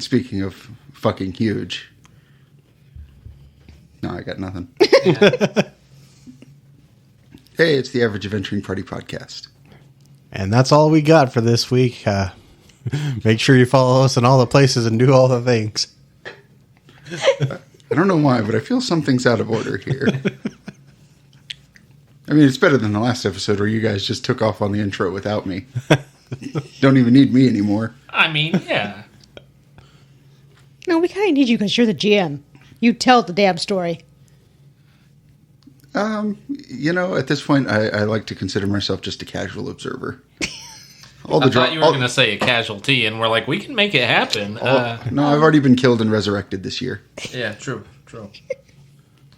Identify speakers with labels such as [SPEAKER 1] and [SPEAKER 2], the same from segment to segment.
[SPEAKER 1] Speaking of fucking huge. No, I got nothing. Hey, it's the Average Adventuring Party podcast.
[SPEAKER 2] And that's all we got for this week. Make sure you follow us in all the places and do all the things.
[SPEAKER 1] I don't know why, but I feel something's out of order here. I mean, it's better than the last episode where you guys just took off on the intro without me. Don't even need me anymore.
[SPEAKER 3] I mean, yeah.
[SPEAKER 4] No, we kind of need you because you're the GM. You tell the damn story.
[SPEAKER 1] At this point, I like to consider myself just a casual observer.
[SPEAKER 3] I thought you were going to say a casualty, and we're like, we can make it happen.
[SPEAKER 1] No, I've already been killed and resurrected this year.
[SPEAKER 3] Yeah, true.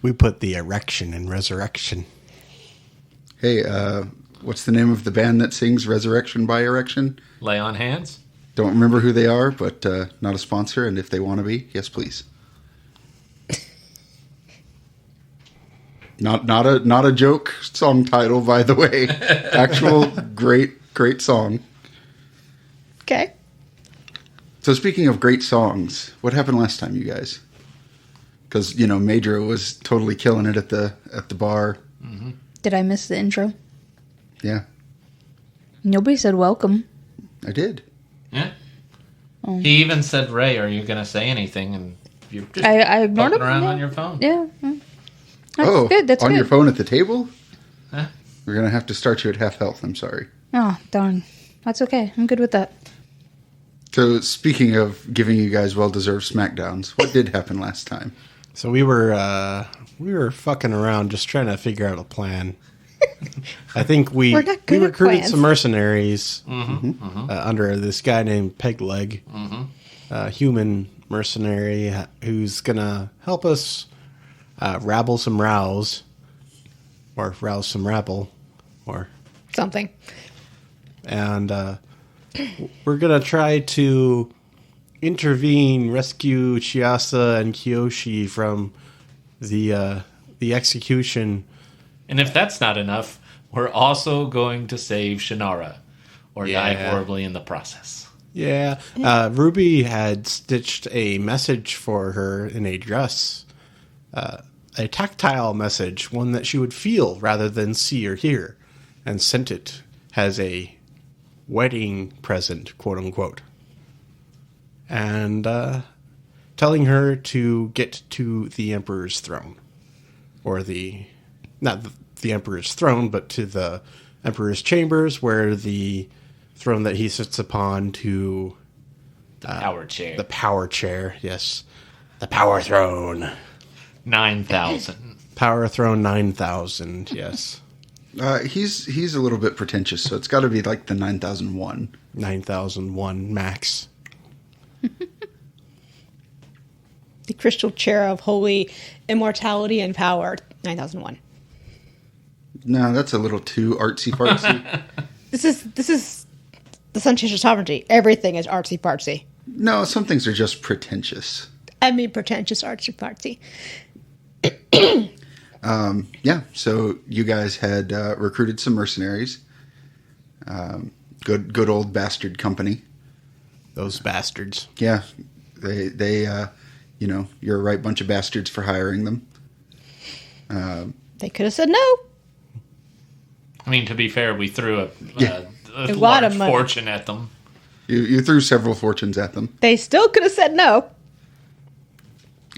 [SPEAKER 2] We put the erection in resurrection.
[SPEAKER 1] Hey, what's the name of the band that sings Resurrection by Erection?
[SPEAKER 3] Lay on Hands?
[SPEAKER 1] Don't remember who they are, but not a sponsor, and if they want to be, yes, please. Not a joke song title, by the way. Actual great song.
[SPEAKER 4] Okay.
[SPEAKER 1] So speaking of great songs, what happened last time, you guys? Because Me-Dra was totally killing it at the bar.
[SPEAKER 5] Mm-hmm. Did I miss the intro?
[SPEAKER 1] Yeah,
[SPEAKER 5] Nobody said welcome.
[SPEAKER 1] I did.
[SPEAKER 3] Yeah. Oh. He even said, "Ray, are you going to say anything?" And you're just
[SPEAKER 5] I ignored
[SPEAKER 3] poking
[SPEAKER 5] him,
[SPEAKER 3] around
[SPEAKER 5] yeah.
[SPEAKER 3] on your phone.
[SPEAKER 5] Yeah.
[SPEAKER 1] That's
[SPEAKER 5] good. That's
[SPEAKER 1] on
[SPEAKER 5] good.
[SPEAKER 1] your phone at the table?
[SPEAKER 3] Huh?
[SPEAKER 1] We're going to have to start you at half health. I'm sorry.
[SPEAKER 5] Oh, darn. That's okay. I'm good with that.
[SPEAKER 1] So speaking of giving you guys well-deserved smackdowns, what did happen last time?
[SPEAKER 2] So we were fucking around just trying to figure out a plan. I think we recruited some mercenaries under this guy named Pegleg, a human mercenary who's going to help us rabble some rows, or rouse some rabble, or
[SPEAKER 4] something.
[SPEAKER 2] And we're going to try to intervene, rescue Chiasa and Kiyoshi from the execution.
[SPEAKER 3] And if that's not enough, we're also going to save Shannara, or die horribly in the process.
[SPEAKER 2] Yeah. Ruby had stitched a message for her in a dress. A tactile message, one that she would feel rather than see or hear, and sent it as a wedding present, quote unquote. And telling her to get to the Emperor's throne. Or not the Emperor's throne, but to the Emperor's chambers, where the throne that he sits upon to...
[SPEAKER 3] The power chair.
[SPEAKER 2] The power chair, yes. The power throne.
[SPEAKER 3] 9,000.
[SPEAKER 2] Power throne 9,000, yes.
[SPEAKER 1] He's a little bit pretentious, so it's got to be like the 9,001.
[SPEAKER 2] 9,001 max.
[SPEAKER 4] The crystal chair of holy immortality and power, 9001.
[SPEAKER 1] No, that's a little too artsy-fartsy.
[SPEAKER 4] This is the Sunshine Sovereignty. Everything is artsy-fartsy.
[SPEAKER 1] No, some things are just pretentious.
[SPEAKER 4] I mean, pretentious artsy-fartsy.
[SPEAKER 1] Yeah, so you guys had recruited some mercenaries. Good old bastard company.
[SPEAKER 2] Those bastards.
[SPEAKER 1] Yeah, they you're a right bunch of bastards for hiring them.
[SPEAKER 4] They could have said no.
[SPEAKER 3] I mean, to be fair, we threw a
[SPEAKER 4] lot
[SPEAKER 3] large
[SPEAKER 4] of money.
[SPEAKER 3] fortune at them.
[SPEAKER 1] You threw several fortunes at them.
[SPEAKER 4] They still could have said no.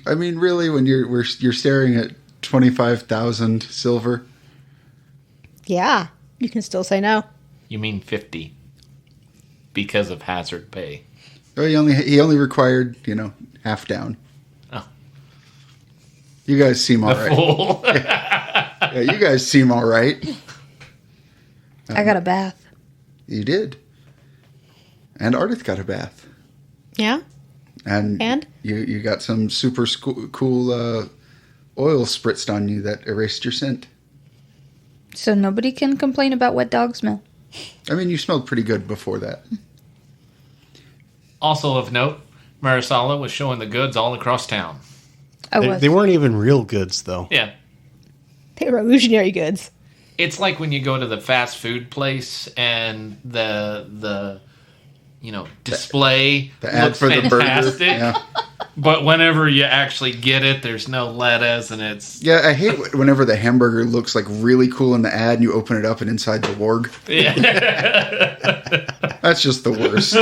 [SPEAKER 1] I mean, really, when you're staring at 25,000 silver.
[SPEAKER 4] Yeah, you can still say no.
[SPEAKER 3] You mean 50 because of hazard pay.
[SPEAKER 1] Oh, he only required half down.
[SPEAKER 3] Oh,
[SPEAKER 1] you guys seem all right.
[SPEAKER 3] Fool.
[SPEAKER 1] Yeah, you guys seem all right.
[SPEAKER 5] I got a bath.
[SPEAKER 1] You did, and Ardith got a bath.
[SPEAKER 4] Yeah.
[SPEAKER 1] And you got some super cool oil spritzed on you that erased your scent.
[SPEAKER 5] So nobody can complain about wet dog smell.
[SPEAKER 1] I mean, you smelled pretty good before that.
[SPEAKER 3] Also of note, Marisala was showing the goods all across town.
[SPEAKER 2] They weren't even real goods, though.
[SPEAKER 3] Yeah.
[SPEAKER 4] They were illusionary goods.
[SPEAKER 3] It's like when you go to the fast food place and the display
[SPEAKER 1] the ad
[SPEAKER 3] looks
[SPEAKER 1] for the burger.
[SPEAKER 3] fantastic.
[SPEAKER 1] Yeah.
[SPEAKER 3] But whenever you actually get it, there's no lettuce, and it's...
[SPEAKER 1] Yeah, I hate whenever the hamburger looks like really cool in the ad, and you open it up, and inside the warg.
[SPEAKER 3] Yeah.
[SPEAKER 1] That's just the worst.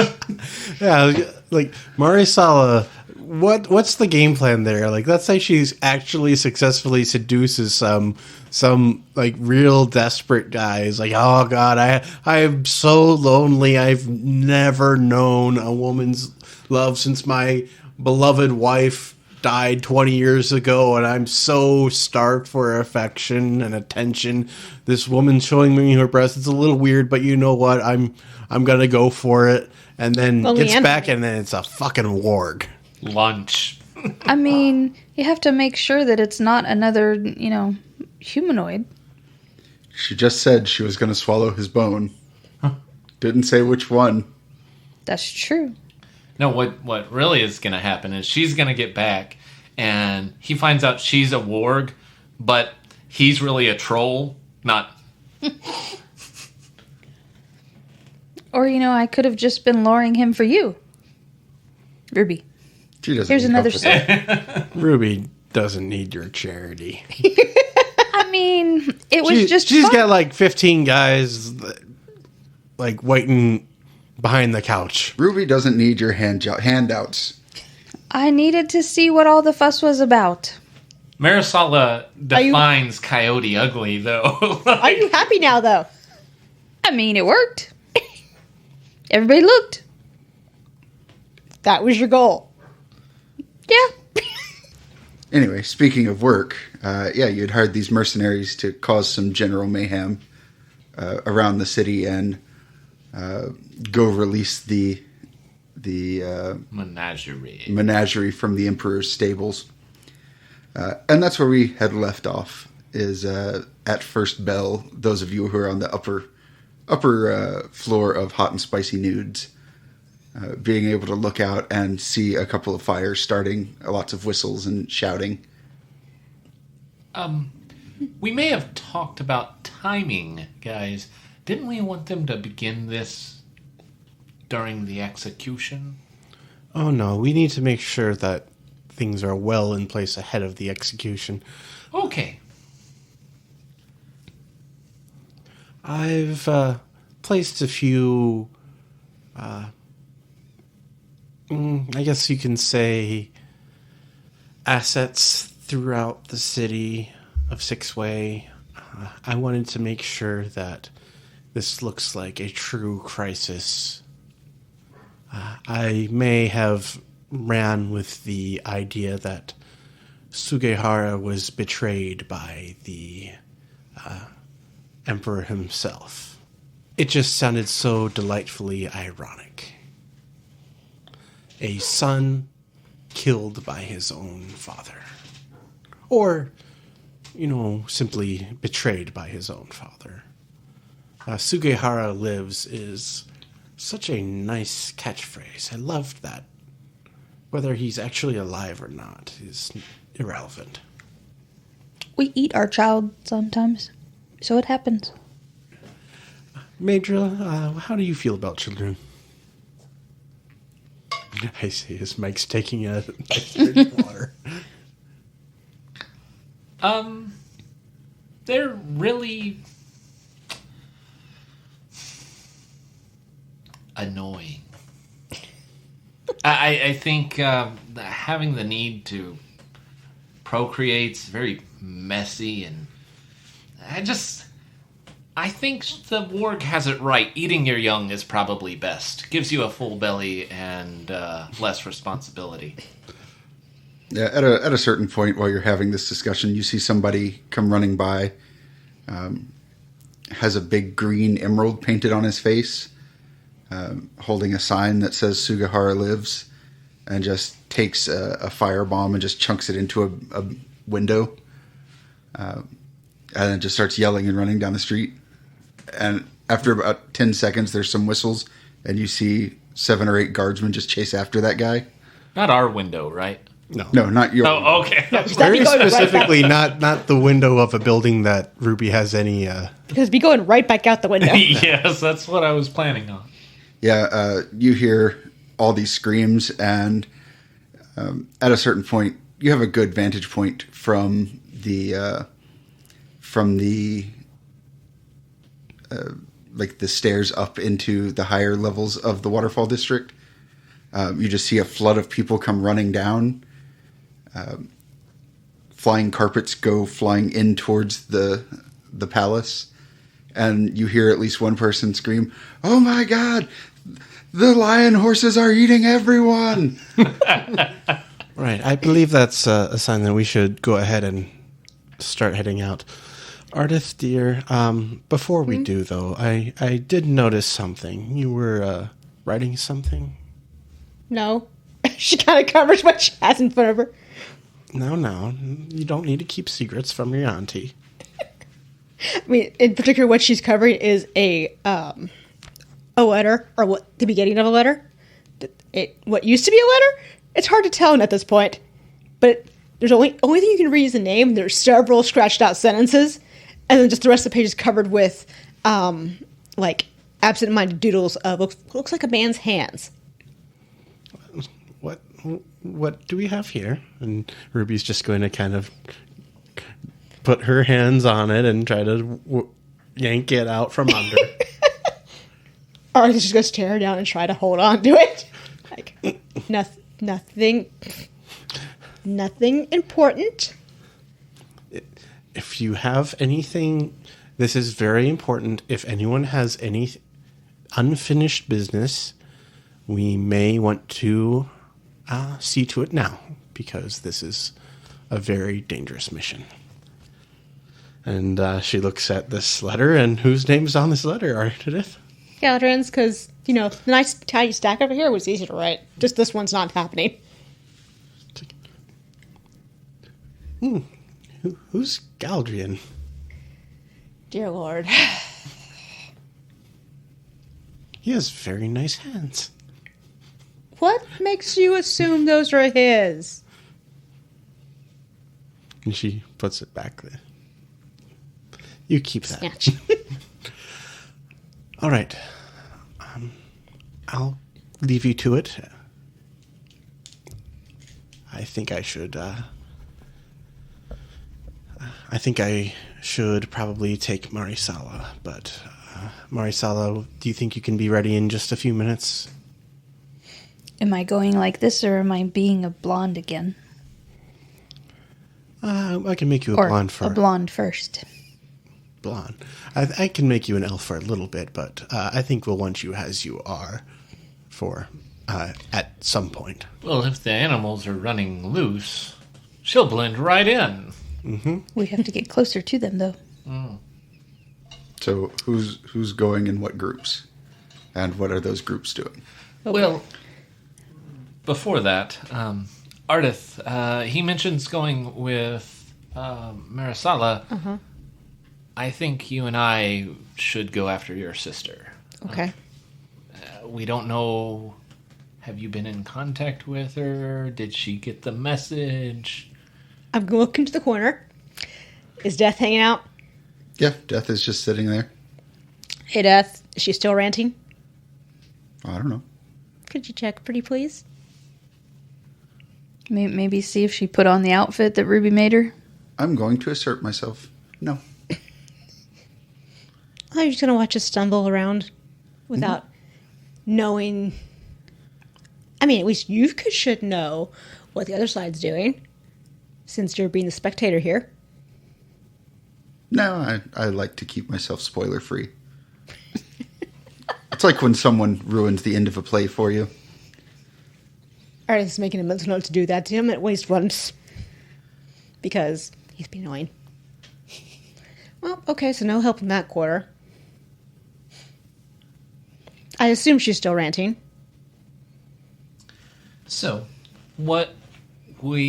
[SPEAKER 2] Yeah, like Marisala, what's the game plan there? Like, let's say she's actually successfully seduces some like real desperate guys. Like, oh god, I'm so lonely. I've never known a woman's love since my beloved wife died 20 years ago, and I'm so starved for affection and attention. This woman showing me her breasts, it's a little weird, but you know what? I'm gonna go for it. And then gets back, and then it's a fucking warg.
[SPEAKER 3] Lunch.
[SPEAKER 5] I mean, you have to make sure that it's not another, humanoid.
[SPEAKER 1] She just said she was going to swallow his bone. Didn't say which one.
[SPEAKER 5] That's true.
[SPEAKER 3] No, what really is going to happen is she's going to get back, and he finds out she's a warg, but he's really a troll, not...
[SPEAKER 5] Or, I could have just been luring him for you. Ruby.
[SPEAKER 1] She doesn't.
[SPEAKER 5] Here's another soul.
[SPEAKER 2] Ruby doesn't need your charity.
[SPEAKER 5] I mean, it was
[SPEAKER 2] She's
[SPEAKER 5] fun.
[SPEAKER 2] got like 15 guys like waiting behind the couch.
[SPEAKER 1] Ruby doesn't need your handouts.
[SPEAKER 5] I needed to see what all the fuss was about.
[SPEAKER 3] Marisala defines Coyote ugly, though.
[SPEAKER 4] Are you happy now, though?
[SPEAKER 5] I mean, it worked. Everybody looked.
[SPEAKER 4] That was your goal.
[SPEAKER 5] Yeah.
[SPEAKER 1] Anyway, speaking of work, you'd hired these mercenaries to cause some general mayhem around the city and go release the menagerie from the Emperor's stables. And that's where we had left off, is at First Bell, those of you who are on the upper floor of Hot and Spicy Nudes, being able to look out and see a couple of fires starting, lots of whistles and shouting.
[SPEAKER 3] We may have talked about timing, guys. Didn't we want them to begin this during the execution?
[SPEAKER 2] Oh no, we need to make sure that things are well in place ahead of the execution.
[SPEAKER 3] Okay.
[SPEAKER 2] I've placed a few, I guess you can say, assets throughout the city of Sixway. I wanted to make sure that this looks like a true crisis. I may have ran with the idea that Sugehara was betrayed by the Emperor himself. It just sounded so delightfully ironic. A son killed by his own father. Or, simply betrayed by his own father. Sugehara lives is such a nice catchphrase. I loved that. Whether he's actually alive or not is irrelevant.
[SPEAKER 5] We eat our child sometimes, so it happens.
[SPEAKER 2] Me-Dra, how do you feel about children? I see his Mike's taking a nice drink of water.
[SPEAKER 3] They're really annoying. I think having the need to procreate is very messy, and I think the warg has it right. Eating your young is probably best. Gives you a full belly and less responsibility.
[SPEAKER 1] Yeah, at a certain point while you're having this discussion, you see somebody come running by, has a big green emerald painted on his face, holding a sign that says Sugehara lives, and just takes a firebomb and just chunks it into a window, and then just starts yelling and running down the street. And after about 10 seconds, there's some whistles, and you see 7 or 8 guardsmen just chase after that guy.
[SPEAKER 3] Not our window, right?
[SPEAKER 1] No, not your.
[SPEAKER 3] Oh, okay.
[SPEAKER 2] Very specifically, not the window of a building that Ruby has any.
[SPEAKER 4] Because be going right back out the window.
[SPEAKER 3] Yes, that's what I was planning on.
[SPEAKER 1] You hear all these screams, and at a certain point, you have a good vantage point from the like the stairs up into the higher levels of the waterfall district. You just see a flood of people come running down. Flying carpets go flying in towards the palace, and you hear at least one person scream, "Oh my God! The lion horses are eating everyone!"
[SPEAKER 2] Right, I believe that's a sign that we should go ahead and start heading out. Ardith, dear, before we do, though, I did notice something. You were writing something?
[SPEAKER 4] No. She kind of covers what she has in front of her.
[SPEAKER 2] No. You don't need to keep secrets from your auntie.
[SPEAKER 4] I mean, in particular, what she's covering is a letter, or what the beginning of a letter. What used to be a letter? It's hard to tell at this point. But there's only thing you can read is the name. There's several scratched out sentences, and then just the rest of the page is covered with like absent-minded doodles of looks like a man's hands.
[SPEAKER 2] What do we have here? And Ruby's just going to kind of put her hands on it and try to yank it out from under.
[SPEAKER 4] Or just going to stare her down and try to hold on to it. Like, nothing important.
[SPEAKER 2] If you have anything, this is very important. If anyone has any unfinished business, we may want to see to it now, because this is a very dangerous mission. And she looks at this letter, and whose name's on this letter, Ardith?
[SPEAKER 4] Catherine's, because, the nice tidy stack over here was easy to write. Just this one's not happening.
[SPEAKER 2] Who's Galdrian?
[SPEAKER 4] Dear Lord.
[SPEAKER 2] He has very nice hands.
[SPEAKER 4] What makes you assume those are his?
[SPEAKER 2] And she puts it back there. You keep that.
[SPEAKER 4] Snatch.
[SPEAKER 2] All right. I'll leave you to it. I think I should probably take Marisala, but Marisala, do you think you can be ready in just a few minutes?
[SPEAKER 5] Am I going like this, or am I being a blonde again?
[SPEAKER 2] I can make you
[SPEAKER 5] or
[SPEAKER 2] blonde first.
[SPEAKER 5] A blonde first.
[SPEAKER 2] Blonde. I can make you an elf for a little bit, but I think we'll want you as you are for at some point.
[SPEAKER 3] Well, if the animals are running loose, she'll blend right in.
[SPEAKER 2] Mm-hmm.
[SPEAKER 5] We have to get closer to them, though.
[SPEAKER 3] Mm.
[SPEAKER 1] So who's going in what groups? And what are those groups doing?
[SPEAKER 3] Well, before that, Ardith, he mentions going with Marisala.
[SPEAKER 4] Uh-huh.
[SPEAKER 3] I think you and I should go after your sister.
[SPEAKER 4] Okay.
[SPEAKER 3] We don't know. Have you been in contact with her? Did she get the message?
[SPEAKER 4] I'm going to look into the corner. Is Death hanging out?
[SPEAKER 1] Yeah, Death is just sitting there.
[SPEAKER 4] Hey, Death. Is she still ranting?
[SPEAKER 1] I don't know.
[SPEAKER 4] Could you check, pretty please?
[SPEAKER 5] Maybe see if she put on the outfit that Ruby made her.
[SPEAKER 1] I'm going to assert myself. No.
[SPEAKER 4] I'm just going to watch us stumble around without knowing. I mean, at least you should know what the other side's doing, since you're being the spectator here.
[SPEAKER 1] No, I like to keep myself spoiler free. It's like when someone ruins the end of a play for you.
[SPEAKER 4] Ardith's making a mental note to do that to him at least once. Because he's being annoying. Well, okay, so no help in that quarter. I assume she's still ranting.
[SPEAKER 3] So, what was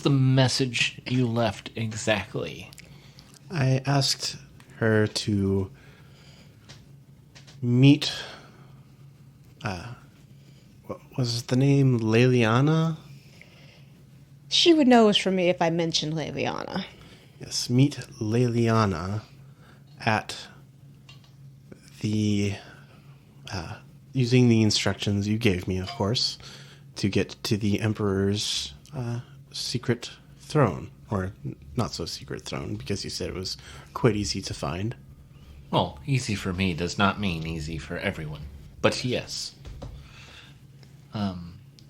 [SPEAKER 3] the message you left exactly?
[SPEAKER 2] I asked her to meet, what was the name, Leliana?
[SPEAKER 4] She would know it was from me if I mentioned Leliana.
[SPEAKER 2] Yes, meet Leliana at using the instructions you gave me, of course, to get to the Emperor's secret throne, or not so secret throne, because you said it was quite easy to find.
[SPEAKER 3] Well, easy for me does not mean easy for everyone, but yes.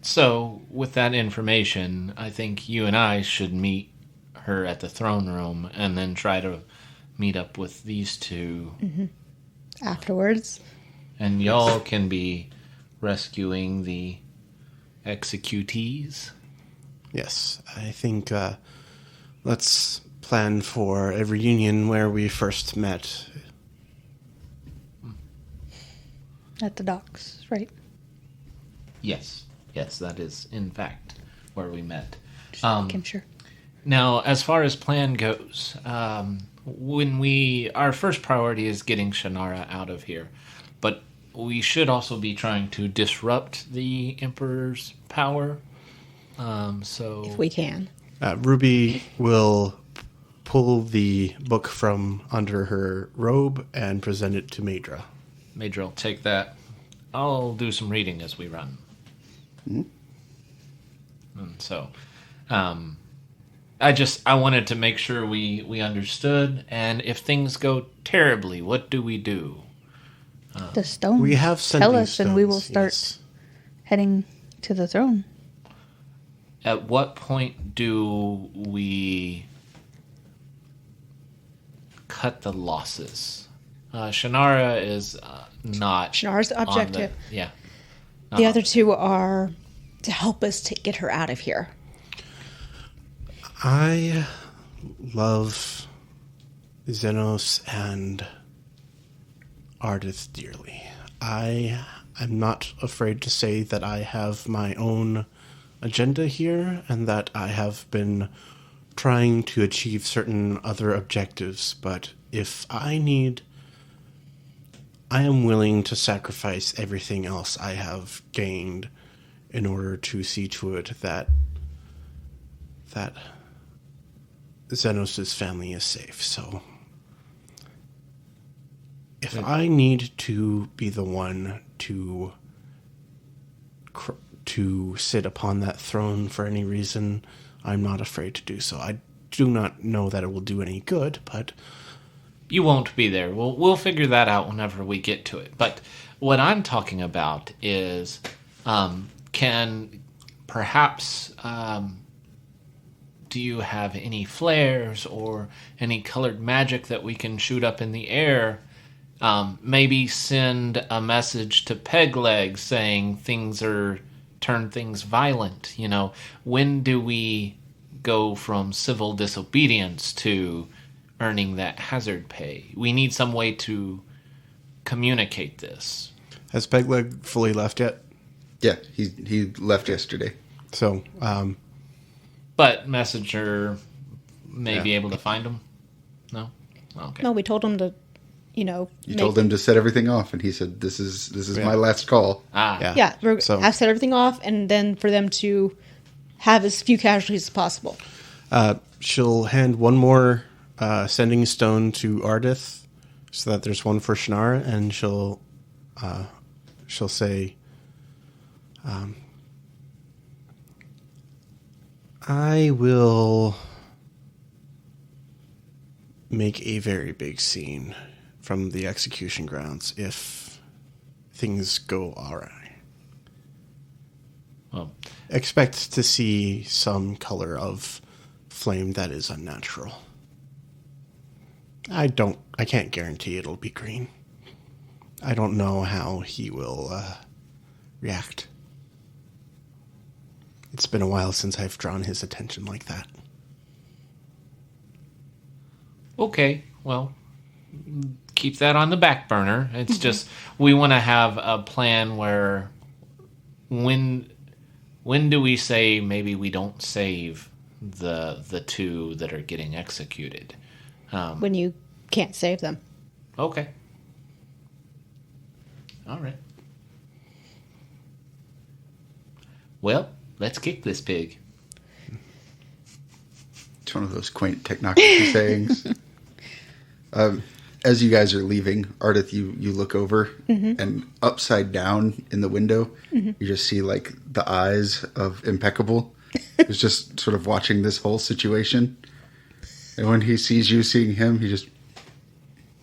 [SPEAKER 3] So, with that information, I think you and I should meet her at the throne room and then try to meet up with these two.
[SPEAKER 4] Mm-hmm. Afterwards.
[SPEAKER 3] And y'all can be rescuing the executees.
[SPEAKER 2] Yes, I think let's plan for a reunion where we first met.
[SPEAKER 5] At the docks, right?
[SPEAKER 3] Yes, that is in fact where we met.
[SPEAKER 5] Just making sure.
[SPEAKER 3] Now, as far as plan goes, our first priority is getting Shannara out of here, but we should also be trying to disrupt the Emperor's power. So
[SPEAKER 4] if we can.
[SPEAKER 2] Ruby will pull the book from under her robe and present it to Me-Dra.
[SPEAKER 3] Me-Dra will take that. I'll do some reading as we run.
[SPEAKER 1] Mm-hmm.
[SPEAKER 3] And so, I wanted to make sure we understood, and if things go terribly, what do we do?
[SPEAKER 5] The stones.
[SPEAKER 2] We have
[SPEAKER 5] tell us,
[SPEAKER 2] stones,
[SPEAKER 5] and we will start heading to the throne.
[SPEAKER 3] At what point do we cut the losses? Shannara is not.
[SPEAKER 4] Shannara's the objective.
[SPEAKER 3] Yeah.
[SPEAKER 4] The other two are to help us to get her out of here.
[SPEAKER 2] I love Xenos and Ardith dearly. I am not afraid to say that I have my own agenda here and that I have been trying to achieve certain other objectives, but if I am willing to sacrifice everything else I have gained in order to see to it that Xenos' family is safe. So if I need to be the one to sit upon that throne for any reason, I'm not afraid to do so. I do not know that it will do any good, but
[SPEAKER 3] you won't be there. We'll figure that out whenever we get to it. But what I'm talking about is, can perhaps, do you have any flares or any colored magic that we can shoot up in the air? Maybe send a message to Pegleg saying turn things violent. You know, when do we go from civil disobedience to earning that hazard pay? We need some way to communicate this.
[SPEAKER 2] Has Pegleg fully left yet?
[SPEAKER 1] Yeah, he left yesterday.
[SPEAKER 2] So,
[SPEAKER 3] but Messenger may be able to find him? No? Okay.
[SPEAKER 4] No, we told him to,
[SPEAKER 1] You told him to set everything off, and he said, this is my last call.
[SPEAKER 4] Yeah, have set everything off, and then for them to have as few casualties as possible.
[SPEAKER 2] She'll hand one more sending stone to Ardith, so that there's one for Shannara, and she'll say, I will make a very big scene from the execution grounds if things go all right.
[SPEAKER 3] Well,
[SPEAKER 2] expect to see some color of flame that is unnatural. I can't guarantee it'll be green. I don't know how he will react. It's been a while since I've drawn his attention like that.
[SPEAKER 3] Okay, well, keep that on the back burner. It's just, we want to have a plan where when do we say maybe we don't save the two that are getting executed?
[SPEAKER 4] When you can't save them.
[SPEAKER 3] Okay. All right. Well, let's kick this pig.
[SPEAKER 1] It's one of those quaint technocracy sayings. as you guys are leaving, Ardith, you look over and upside down in the window, you just see like the eyes of Impeccable, who's just sort of watching this whole situation. And when he sees you seeing him, he just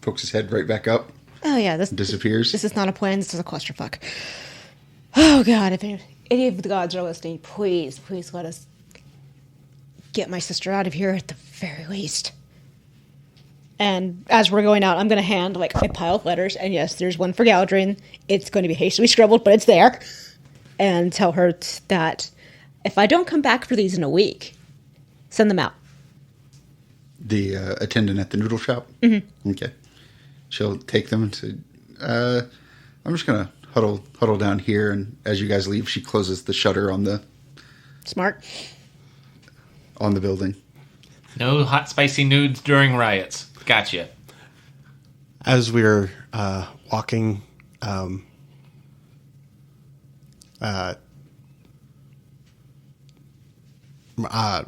[SPEAKER 1] pokes his head right back up.
[SPEAKER 4] Oh yeah, this
[SPEAKER 1] disappears.
[SPEAKER 4] This is not a plan. This is a clusterfuck. Oh God, if any of the gods are listening, please let us get my sister out of here at the very least. And as we're going out, I'm going to hand like a pile of letters. And yes, there's one for Galdrian. It's going to be hastily scribbled, but it's there. And tell her that if I don't come back for these in a week, send them out.
[SPEAKER 1] The attendant at the noodle shop? Mm-hmm. Okay. She'll take them and say, I'm just going to huddle down here. And as you guys leave, she closes the shutter on the...
[SPEAKER 4] Smart.
[SPEAKER 1] On the building.
[SPEAKER 3] No hot, spicy nudes during riots. Gotcha.
[SPEAKER 2] As we're walking,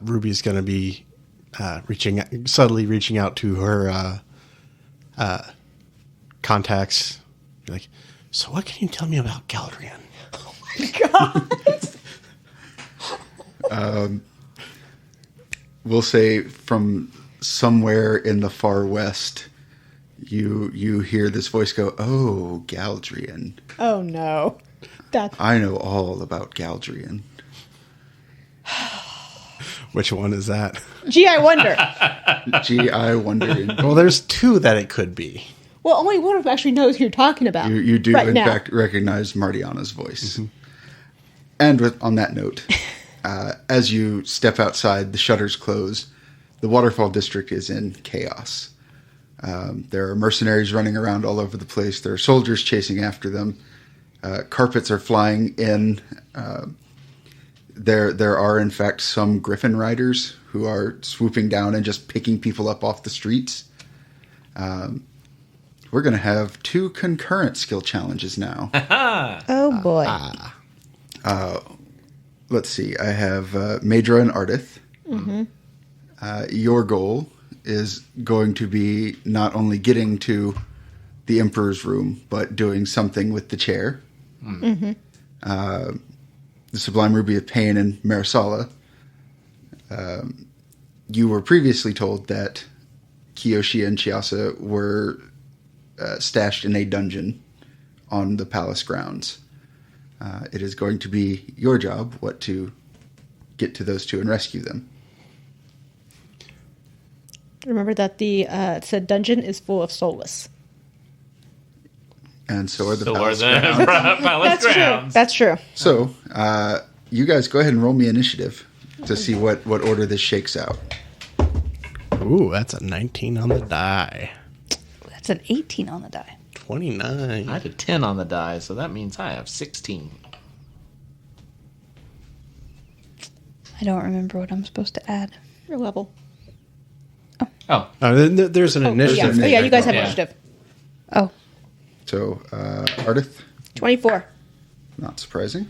[SPEAKER 2] Ruby's going to be subtly reaching out to her contacts. Like, so what can you tell me about Galdrian?
[SPEAKER 4] Oh my
[SPEAKER 1] God. We'll say from somewhere in the far west, you hear this voice go, "Oh, Galdrian."
[SPEAKER 4] Oh no.
[SPEAKER 1] I know all about Galdrian.
[SPEAKER 2] Which one is that?
[SPEAKER 4] Gee, I wonder.
[SPEAKER 1] Gee, I wonder.
[SPEAKER 2] Well, there's two that it could be.
[SPEAKER 4] Well, only one of them actually knows who you're talking about.
[SPEAKER 1] You do,
[SPEAKER 4] right
[SPEAKER 1] in
[SPEAKER 4] now.
[SPEAKER 1] fact, recognize Martiana's voice. And on that note, as you step outside, the shutters close. The Waterfall District is in chaos. There are mercenaries running around all over the place. There are soldiers chasing after them. Carpets are flying in. There are, in fact, some griffin riders who are swooping down and just picking people up off the streets. We're going to have 2 concurrent skill challenges now.
[SPEAKER 4] Oh, boy.
[SPEAKER 1] Let's see. I have Me-Dra and Ardith.
[SPEAKER 4] Mm-hmm.
[SPEAKER 1] Your goal is going to be not only getting to the Emperor's room, but doing something with the chair.
[SPEAKER 4] Mm-hmm.
[SPEAKER 1] The Sublime Ruby of Pain and Marisala. You were previously told that Kiyoshi and Chiasa were stashed in a dungeon on the palace grounds. It is going to be your job to get to those 2 and rescue them.
[SPEAKER 4] Remember that the said dungeon is full of soulless.
[SPEAKER 1] And so are the
[SPEAKER 3] So
[SPEAKER 1] palace
[SPEAKER 3] are the
[SPEAKER 1] grounds.
[SPEAKER 3] palace grounds.
[SPEAKER 4] That's true.
[SPEAKER 1] So, you guys go ahead and roll me initiative to see what order this shakes out.
[SPEAKER 2] Ooh, that's a 19 on the die.
[SPEAKER 5] That's an 18 on the die.
[SPEAKER 2] 29.
[SPEAKER 3] I had a 10 on the die, so that means I have 16.
[SPEAKER 5] I don't remember what I'm supposed to add.
[SPEAKER 4] Your level.
[SPEAKER 3] Oh,
[SPEAKER 2] There's an initiative.
[SPEAKER 4] Yeah, you guys have
[SPEAKER 3] Yeah.
[SPEAKER 4] initiative.
[SPEAKER 5] Oh,
[SPEAKER 1] So, Ardith,
[SPEAKER 4] 24.
[SPEAKER 1] not surprising.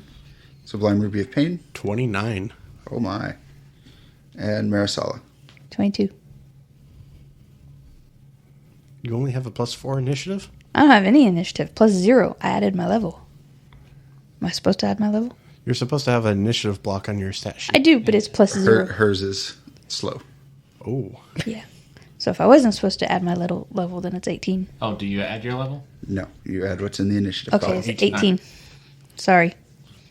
[SPEAKER 1] Sublime Ruby of Pain,
[SPEAKER 2] 29.
[SPEAKER 1] oh my. And Marisala.
[SPEAKER 5] 22.
[SPEAKER 2] You only have a +4 initiative?
[SPEAKER 5] I don't have any initiative. +0. I added my level. Am I supposed to add my level?
[SPEAKER 2] You're supposed to have an initiative block on your stat sheet.
[SPEAKER 5] I do, but it's +0.
[SPEAKER 1] Hers is slow.
[SPEAKER 2] Oh.
[SPEAKER 5] Yeah. So if I wasn't supposed to add my level, then it's 18.
[SPEAKER 3] oh, do you add your level?
[SPEAKER 1] No, you add what's in the initiative
[SPEAKER 5] Okay,
[SPEAKER 1] column.
[SPEAKER 5] it's 18. Sorry.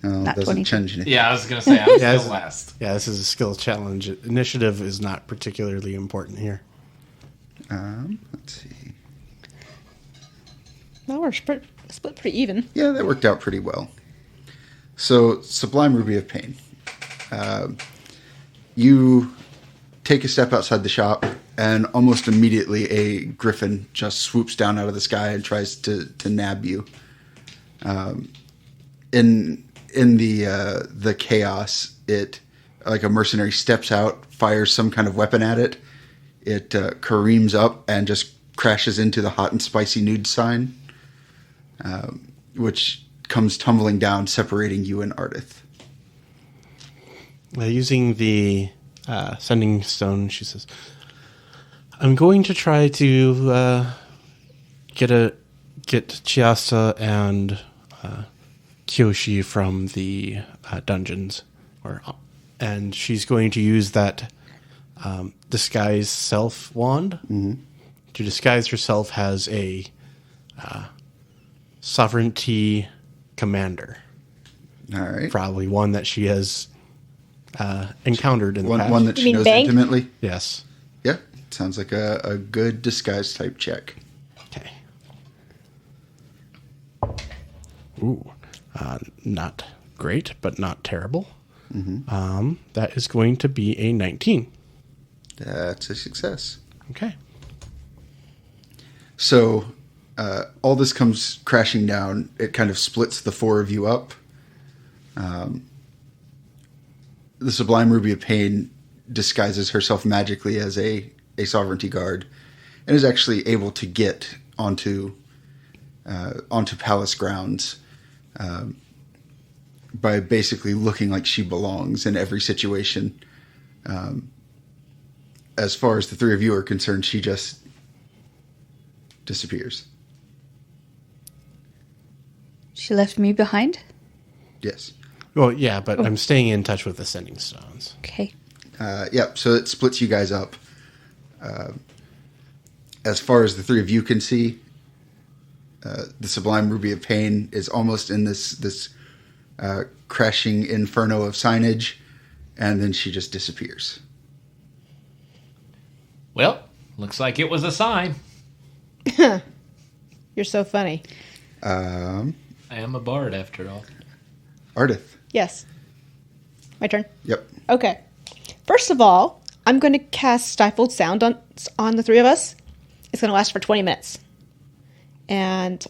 [SPEAKER 1] No,
[SPEAKER 5] not
[SPEAKER 1] doesn't
[SPEAKER 5] 22.
[SPEAKER 1] change anything.
[SPEAKER 3] Yeah, I was going to say, I'm
[SPEAKER 2] Yeah,
[SPEAKER 3] still last.
[SPEAKER 2] Yeah, this is a skill challenge. Initiative is not particularly important here.
[SPEAKER 1] Let's see.
[SPEAKER 4] Well, we're split pretty even.
[SPEAKER 1] Yeah, that worked out pretty well. So, Sublime Ruby of Pain. You take a step outside the shop, and almost immediately a griffin just swoops down out of the sky and tries to nab you. In the chaos, it like a mercenary steps out, fires some kind of weapon at it. It careens up and just crashes into the hot and spicy nude sign, which comes tumbling down, separating you and Ardith.
[SPEAKER 2] Using the sending stone, she says, I'm going to try to get Chiasa and Kyoshi from the dungeons, and she's going to use that disguise self wand to disguise herself as a sovereignty commander.
[SPEAKER 1] All right.
[SPEAKER 2] Probably one that she has encountered in the past.
[SPEAKER 1] One that she knows
[SPEAKER 4] Bank?
[SPEAKER 1] intimately?
[SPEAKER 2] Yes.
[SPEAKER 1] Yeah. Sounds like a good disguise type check.
[SPEAKER 2] Okay. Ooh. Not great, but not terrible. That is going to be a 19.
[SPEAKER 1] That's a success.
[SPEAKER 2] Okay.
[SPEAKER 1] So all this comes crashing down. It kind of splits the four of you up. The Sublime Ruby of Pain disguises herself magically as a sovereignty guard and is actually able to get onto palace grounds by basically looking like she belongs in every situation. As far as the three of you are concerned, she just disappears.
[SPEAKER 5] She left me behind?
[SPEAKER 1] Yes.
[SPEAKER 2] Well, yeah, but I'm staying in touch with the Sending Stones.
[SPEAKER 5] Okay.
[SPEAKER 1] So it splits you guys up. As far as the three of you can see, the Sublime Ruby of Pain is almost in this crashing inferno of signage, and then she just disappears.
[SPEAKER 3] Well, looks like it was a sign.
[SPEAKER 4] You're so funny.
[SPEAKER 3] I am a bard, after all.
[SPEAKER 1] Ardith.
[SPEAKER 4] Yes. My turn?
[SPEAKER 1] Yep.
[SPEAKER 4] Okay. First of all, I'm going to cast Stifled Sound on the three of us. It's going to last for 20 minutes. And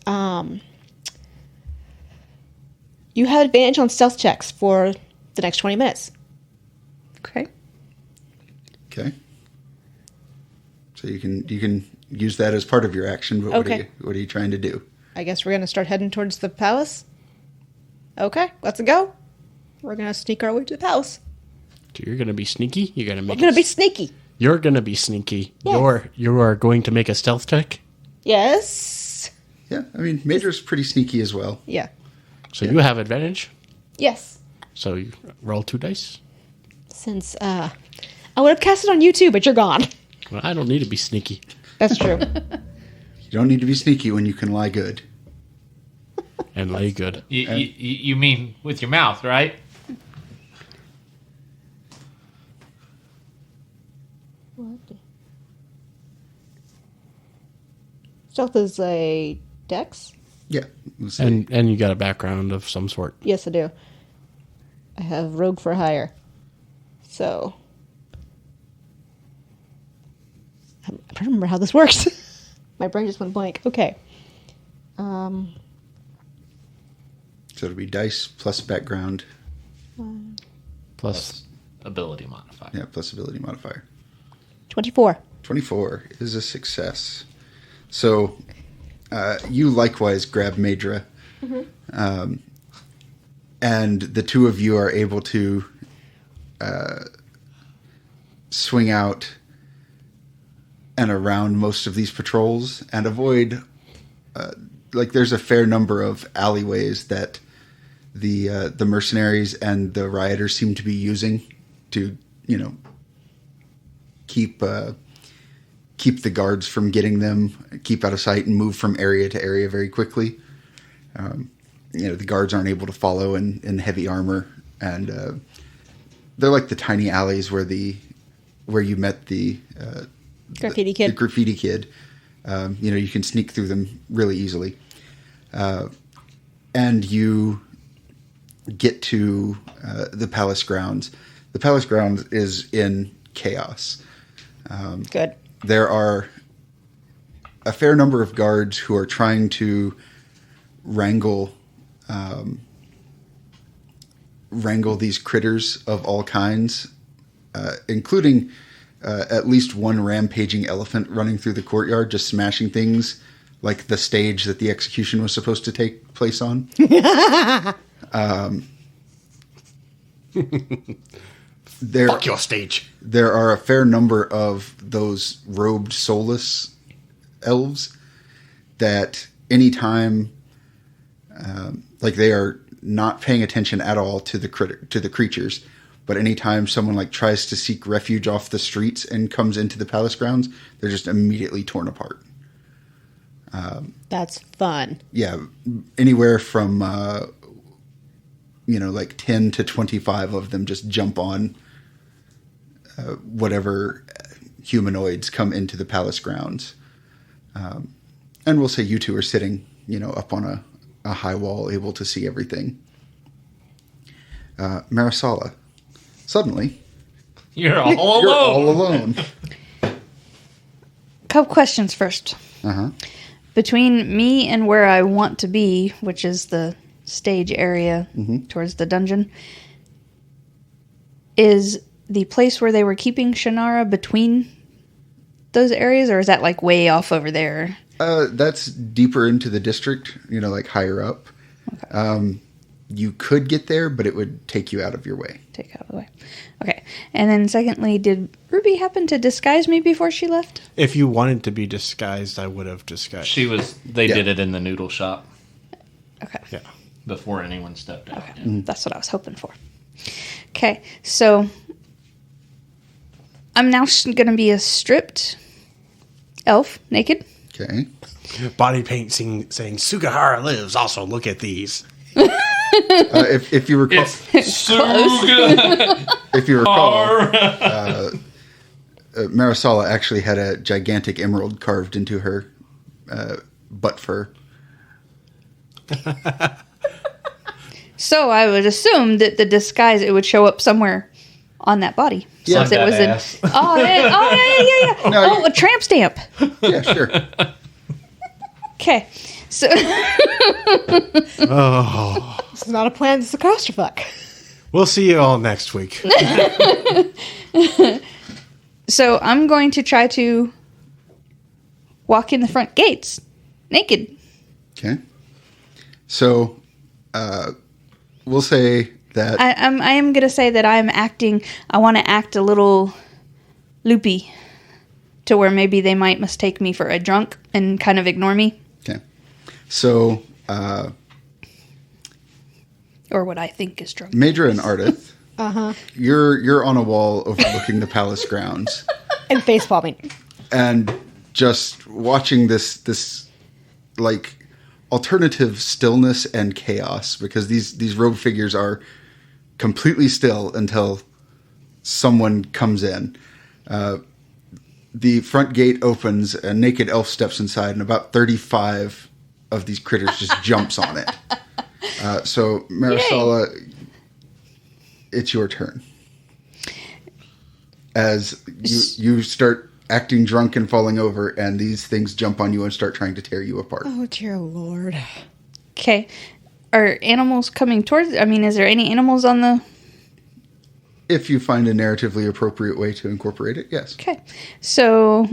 [SPEAKER 4] you have advantage on stealth checks for the next 20 minutes.
[SPEAKER 5] Okay.
[SPEAKER 1] Okay. So you can use that as part of your action, but
[SPEAKER 4] Okay.
[SPEAKER 1] what are you trying to do?
[SPEAKER 4] I guess we're going to start heading towards the palace. Okay, let's go. We're going to sneak our way to the palace.
[SPEAKER 2] So you're going to be sneaky? You're going to make
[SPEAKER 4] We're going to be sneaky.
[SPEAKER 2] You're going to be sneaky.
[SPEAKER 4] Yes.
[SPEAKER 2] You are going to make a stealth check?
[SPEAKER 4] Yes.
[SPEAKER 1] Yeah, I mean, Major's pretty sneaky as well.
[SPEAKER 4] Yeah.
[SPEAKER 2] So you have advantage?
[SPEAKER 4] Yes.
[SPEAKER 2] So you roll 2 dice?
[SPEAKER 4] Since I would have cast it on you too, but you're gone.
[SPEAKER 2] Well, I don't need to be sneaky.
[SPEAKER 4] That's true.
[SPEAKER 1] You don't need to be sneaky when you can lie good.
[SPEAKER 2] And lay good.
[SPEAKER 3] You mean with your mouth, right?
[SPEAKER 4] Stealth is a dex?
[SPEAKER 1] Yeah. Let's see.
[SPEAKER 2] And you got a background of some sort.
[SPEAKER 4] Yes, I do. I have rogue for hire. So. I'm trying to remember how this works. My brain just went blank. Okay.
[SPEAKER 1] So it'll be dice plus background.
[SPEAKER 2] Plus
[SPEAKER 3] Ability modifier.
[SPEAKER 1] Yeah, plus ability modifier.
[SPEAKER 4] 24.
[SPEAKER 1] 24 is a success. So you likewise grab Me-Dra. And the two of you are able to swing out and around most of these patrols and avoid... there's a fair number of alleyways that the mercenaries and the rioters seem to be using to, keep the guards from getting them, keep out of sight, and move from area to area very quickly. The guards aren't able to follow in heavy armor, and they're like the tiny alleys where you met the
[SPEAKER 4] Graffiti kid.
[SPEAKER 1] The graffiti kid. You can sneak through them really easily. And you get to the palace grounds. The palace grounds is in chaos.
[SPEAKER 4] Good.
[SPEAKER 1] There are a fair number of guards who are trying to wrangle these critters of all kinds, including at least one rampaging elephant running through the courtyard, just smashing things like the stage that the execution was supposed to take place on.
[SPEAKER 2] fuck your stage.
[SPEAKER 1] There are a fair number of those robed soulless elves, that anytime, like they are not paying attention at all to the creatures, but anytime someone like tries to seek refuge off the streets and comes into the palace grounds, they're just immediately torn apart.
[SPEAKER 4] That's fun.
[SPEAKER 1] Yeah, anywhere from like 10 to 25 of them just jump on whatever humanoids come into the palace grounds. And we'll say you two are sitting, up on a high wall, able to see everything. Marisala, suddenly,
[SPEAKER 3] you're all alone.
[SPEAKER 1] You're all alone.
[SPEAKER 5] Couple questions first.
[SPEAKER 1] Uh-huh.
[SPEAKER 5] Between me and where I want to be, which is the stage area towards the dungeon, is the place where they were keeping Shannara between those areas, or is that like way off over there?
[SPEAKER 1] That's deeper into the district, like higher up. Okay. You could get there, but it would take you out of your way.
[SPEAKER 5] Take out of the way. Okay. And then secondly, did Ruby happen to disguise me before she left?
[SPEAKER 2] If you wanted to be disguised, I would have disguised.
[SPEAKER 3] They did it in the noodle shop.
[SPEAKER 5] Okay.
[SPEAKER 2] Yeah.
[SPEAKER 3] Before anyone stepped out.
[SPEAKER 5] Okay. Mm-hmm. That's what I was hoping for. Okay. So I'm now going to be a stripped elf, naked.
[SPEAKER 1] Okay.
[SPEAKER 2] Body paint saying Sugahara lives. Also, look at these.
[SPEAKER 1] If you recall, Marisala actually had a gigantic emerald carved into her butt fur.
[SPEAKER 5] So I would assume that the disguise, it would show up somewhere on that body.
[SPEAKER 1] Yeah.
[SPEAKER 5] Since it was yeah. No, a tramp stamp.
[SPEAKER 1] Yeah, sure.
[SPEAKER 5] Okay. So
[SPEAKER 4] This is not a plan, this is a clusterfuck.
[SPEAKER 2] We'll see you all next week.
[SPEAKER 5] So I'm going to try to walk in the front gates naked.
[SPEAKER 1] Okay. So we'll say that
[SPEAKER 5] I am going to say that I want to act a little loopy to where maybe they might mistake me for a drunk and kind of ignore me.
[SPEAKER 1] Okay. So
[SPEAKER 5] or what I think is drunk.
[SPEAKER 1] Me-Dra and Ardith, you're on a wall overlooking the palace grounds.
[SPEAKER 4] And facepalming.
[SPEAKER 1] And just watching this like alternative stillness and chaos, because these rogue figures are completely still until someone comes in. The front gate opens, a naked elf steps inside, and about 35 of these critters just jumps on it. So, Marisala, it's your turn. As you start acting drunk and falling over, and these things jump on you and start trying to tear you apart.
[SPEAKER 4] Oh, dear Lord.
[SPEAKER 5] Okay. Are animals coming towards... is there any animals on the...
[SPEAKER 1] If you find a narratively appropriate way to incorporate it, yes.
[SPEAKER 5] Okay. So,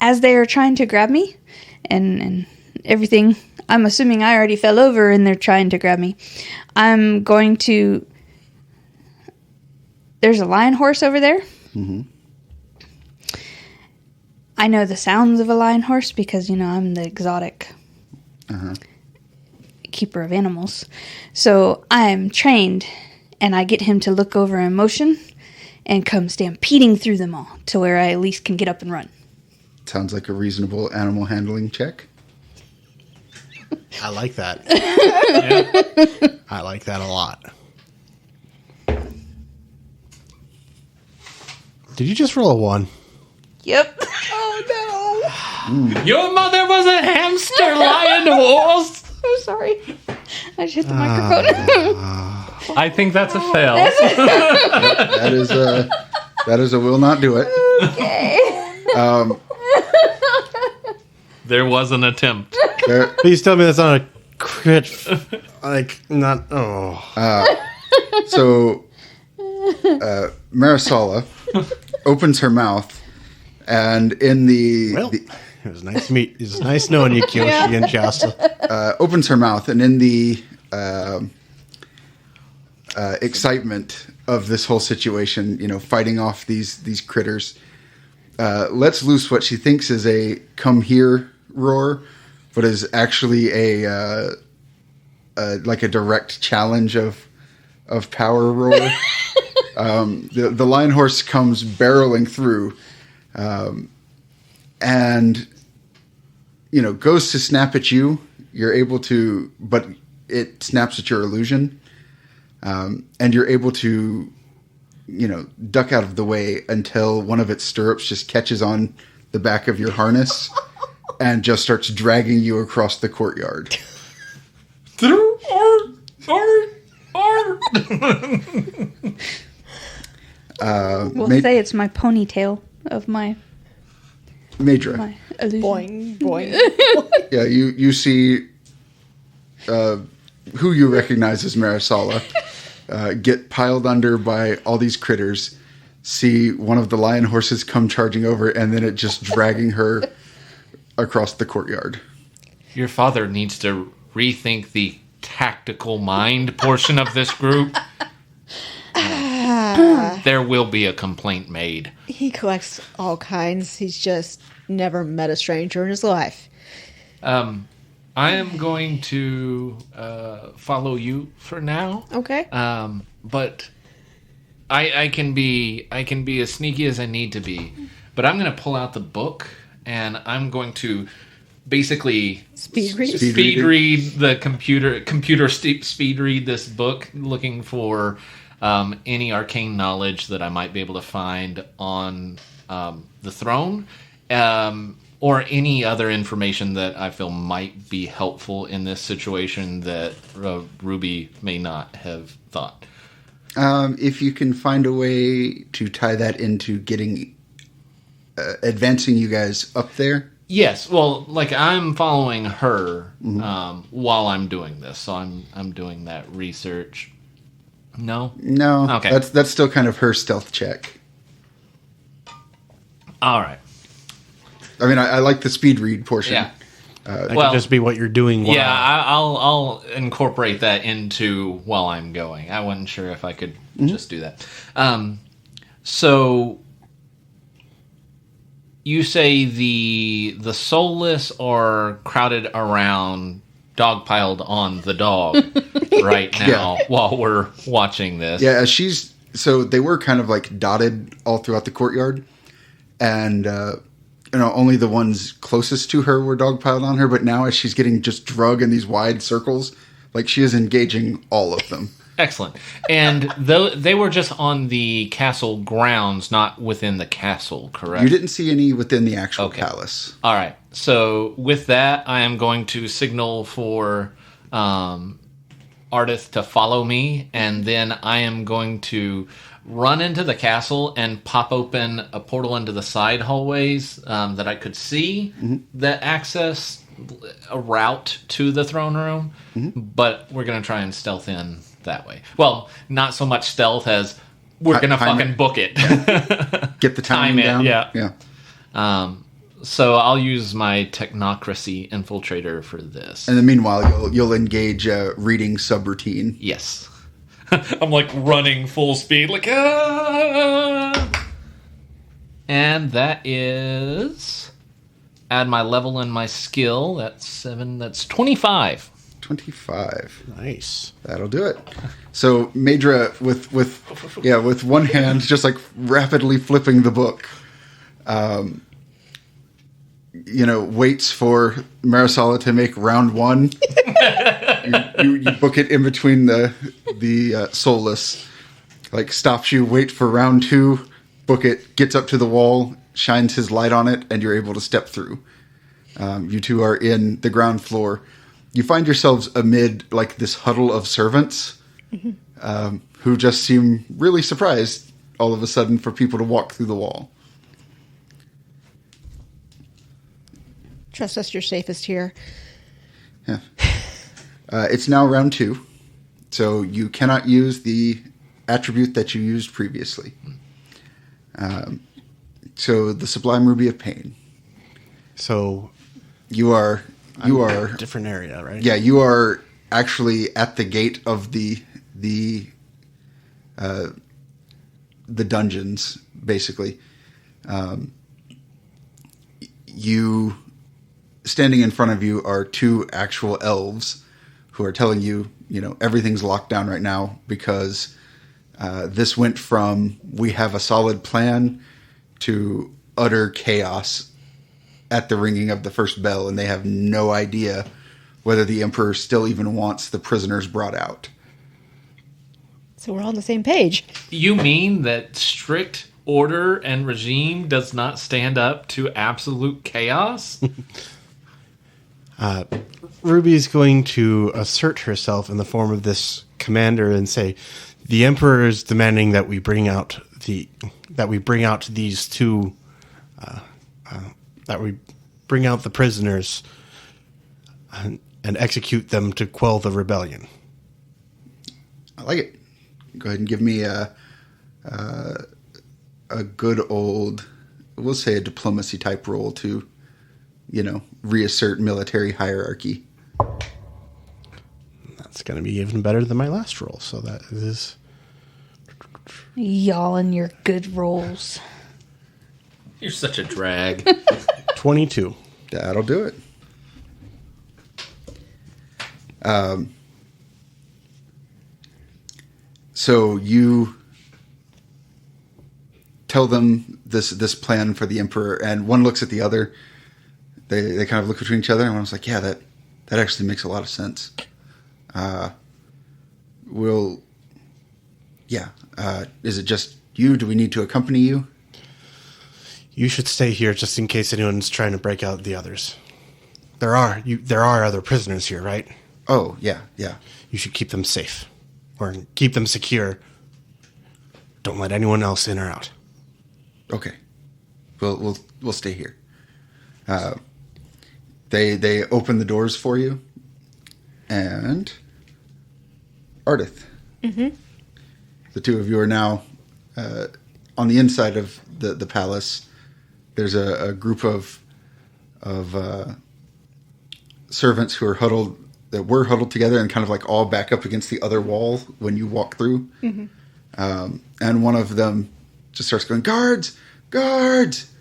[SPEAKER 5] as they are trying to grab me and everything, I'm assuming I already fell over and they're trying to grab me. I'm going to... There's a lion horse over there.
[SPEAKER 1] Mm-hmm.
[SPEAKER 5] I know the sounds of a lion horse because, I'm the exotic keeper of animals. So I'm trained, and I get him to look over in motion and come stampeding through them all to where I at least can get up and run.
[SPEAKER 1] Sounds like a reasonable animal handling check.
[SPEAKER 2] I like that. Yeah. I like that a lot. Did you just roll a 1?
[SPEAKER 5] Yep.
[SPEAKER 4] Oh, no.
[SPEAKER 3] Your mother was a hamster lion horse.
[SPEAKER 5] I'm sorry. I just hit the microphone.
[SPEAKER 3] I think that's a fail.
[SPEAKER 1] That is a will not do it.
[SPEAKER 5] Okay.
[SPEAKER 3] There was an attempt.
[SPEAKER 2] Please tell me that's not a crit. Not. Oh.
[SPEAKER 1] So, Marisala opens her mouth, and in the...
[SPEAKER 2] Well, it was nice to meet. It was nice knowing you, Kiyoshi and Shasta.
[SPEAKER 1] Opens her mouth, and in the excitement of this whole situation, fighting off these critters, lets loose what she thinks is a "come here" roar, what is actually a direct challenge of power roll. The lion horse comes barreling through, and goes to snap at you. You're able to, but it snaps at your illusion, and you're able to, duck out of the way until one of its stirrups just catches on the back of your harness and just starts dragging you across the courtyard.
[SPEAKER 5] We'll say it's my ponytail of my
[SPEAKER 1] Me-Dra.
[SPEAKER 5] my illusion.
[SPEAKER 4] Boing, boing.
[SPEAKER 1] Yeah, you see who you recognize as Marisala get piled under by all these critters, see one of the lion horses come charging over, and then it just dragging her across the courtyard.
[SPEAKER 3] Your father needs to rethink the tactical mind portion of this group. There will be a complaint made.
[SPEAKER 4] He collects all kinds. He's just never met a stranger in his life.
[SPEAKER 3] I am going to follow you for now.
[SPEAKER 4] Okay.
[SPEAKER 3] But I can be as sneaky as I need to be. But I'm going to pull out the book and I'm going to basically
[SPEAKER 4] Speed read?
[SPEAKER 3] speed read the computer speed read this book, looking for any arcane knowledge that I might be able to find on the throne, or any other information that I feel might be helpful in this situation that Ruby may not have thought.
[SPEAKER 1] If you can find a way to tie that into getting advancing you guys up there.
[SPEAKER 3] Yes, well, like I'm following her while I'm doing this, so I'm doing that research. No,
[SPEAKER 1] Okay, that's still kind of her stealth check.
[SPEAKER 3] All right.
[SPEAKER 1] I mean, I like the speed read portion.
[SPEAKER 3] Yeah.
[SPEAKER 2] That could just be what you're doing. While
[SPEAKER 3] I'll incorporate that into while I'm going. I wasn't sure if I could just do that. So you say the soulless are crowded around, dogpiled on the dog right now while we're watching this.
[SPEAKER 1] Yeah, so they were kind of like dotted all throughout the courtyard, and only the ones closest to her were dogpiled on her. But now, as she's getting just drug in these wide circles, like she is engaging all of them.
[SPEAKER 3] Excellent. And they were just on the castle grounds, not within the castle, correct?
[SPEAKER 1] You didn't see any within the actual palace.
[SPEAKER 3] All right. So with that, I am going to signal for Ardith to follow me, and then I am going to run into the castle and pop open a portal into the side hallways that I could see that access a route to the throne room, but we're going to try and stealth in that way. Well, not so much stealth as we're going to fucking book it.
[SPEAKER 1] Yeah. Get the timing down.
[SPEAKER 3] Yeah. So I'll use my technocracy infiltrator for this.
[SPEAKER 1] And then meanwhile, you'll engage reading subroutine.
[SPEAKER 3] Yes. I'm like running full speed, like And that is, add my level and my skill. That's 7. That's 25.
[SPEAKER 1] 25.
[SPEAKER 2] Nice.
[SPEAKER 1] That'll do it. So Me-Dra with one hand, just like rapidly flipping the book, waits for Marisala to make round 1. you book it in between the soulless, like stops you, wait for round 2, book it, gets up to the wall, shines his light on it, and you're able to step through. You two are in the ground floor. You find yourselves amid like this huddle of servants who just seem really surprised all of a sudden for people to walk through the wall.
[SPEAKER 4] Trust us, you're safest here.
[SPEAKER 1] Yeah. It's now round 2, so you cannot use the attribute that you used previously. So the Sublime Ruby of Pain.
[SPEAKER 2] So
[SPEAKER 1] you are
[SPEAKER 2] a different area, right?
[SPEAKER 1] Yeah, you are actually at the gate of the dungeons, basically. You standing in front of you are two actual elves who are telling you, everything's locked down right now because this went from we have a solid plan to utter chaos at the ringing of the first bell, and they have no idea whether the Emperor still even wants the prisoners brought out.
[SPEAKER 4] So we're all on the same page.
[SPEAKER 3] You mean that strict order and regime does not stand up to absolute chaos?
[SPEAKER 2] Ruby's going to assert herself in the form of this commander and say, the Emperor is demanding that we bring out these two, that we bring out the prisoners and execute them to quell the rebellion.
[SPEAKER 1] I like it. Go ahead and give me a good old, we'll say a diplomacy type roll to, reassert military hierarchy.
[SPEAKER 2] That's going to be even better than my last roll. So that is...
[SPEAKER 5] Y'all and your good rolls.
[SPEAKER 3] You're such a drag.
[SPEAKER 2] 22.
[SPEAKER 1] That'll do it. So you tell them this plan for the Emperor, and one looks at the other. They kind of look between each other, and I was like, yeah, that actually makes a lot of sense. Is it just you? Do we need to accompany you?
[SPEAKER 2] You should stay here just in case anyone's trying to break out the others. There are other prisoners here, right?
[SPEAKER 1] Oh, yeah.
[SPEAKER 2] You should keep them safe. Or keep them secure. Don't let anyone else in or out.
[SPEAKER 1] Okay. We'll stay here. They open the doors for you. And Ardith. Mm-hmm. The two of you are now on the inside of the palace. There's a group of servants who are huddled together and kind of like all back up against the other wall when you walk through. Mm-hmm. And one of them just starts going, guards! Guards!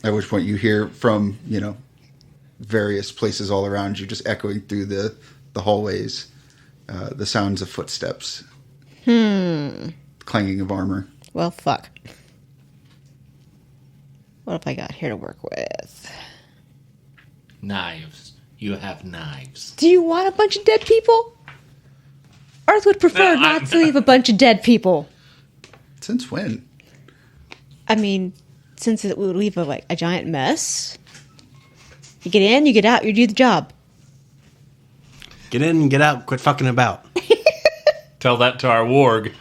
[SPEAKER 1] At which point you hear from, various places all around you, just echoing through the hallways, the sounds of footsteps. Clanging of armor.
[SPEAKER 4] Well, fuck. What have I got here to work with?
[SPEAKER 3] Knives. You have knives.
[SPEAKER 4] Do you want a bunch of dead people? Arth would prefer not to leave a bunch of dead people.
[SPEAKER 1] Since when?
[SPEAKER 4] I mean, since it would leave a giant mess. You get in, you get out, you do the job.
[SPEAKER 2] Get in and get out, quit fucking about.
[SPEAKER 3] Tell that to our warg.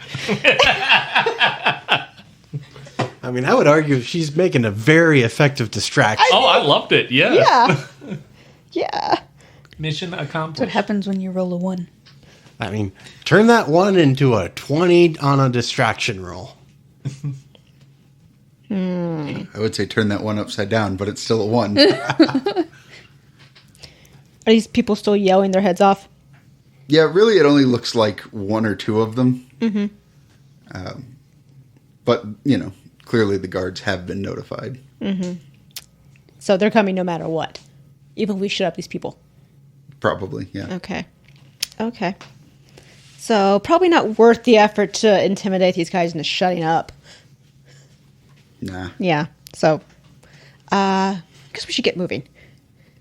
[SPEAKER 2] I mean, I would argue she's making a very effective distraction.
[SPEAKER 3] I loved it, yeah.
[SPEAKER 4] Yeah. Yeah.
[SPEAKER 3] Mission accomplished.
[SPEAKER 5] That's what happens when you roll a 1.
[SPEAKER 2] I mean, turn that 1 into a 20 on a distraction roll.
[SPEAKER 1] I would say turn that 1 upside down, but it's still a 1.
[SPEAKER 4] Are these people still yelling their heads off?
[SPEAKER 1] Yeah, really, it only looks like 1 or 2 of them. Mm-hmm. But, clearly the guards have been notified.
[SPEAKER 4] Mm-hmm. So they're coming no matter what. Even if we shut up these people.
[SPEAKER 1] Probably, yeah.
[SPEAKER 4] Okay. So probably not worth the effort to intimidate these guys into shutting up.
[SPEAKER 1] Nah.
[SPEAKER 4] Yeah. So, I guess we should get moving.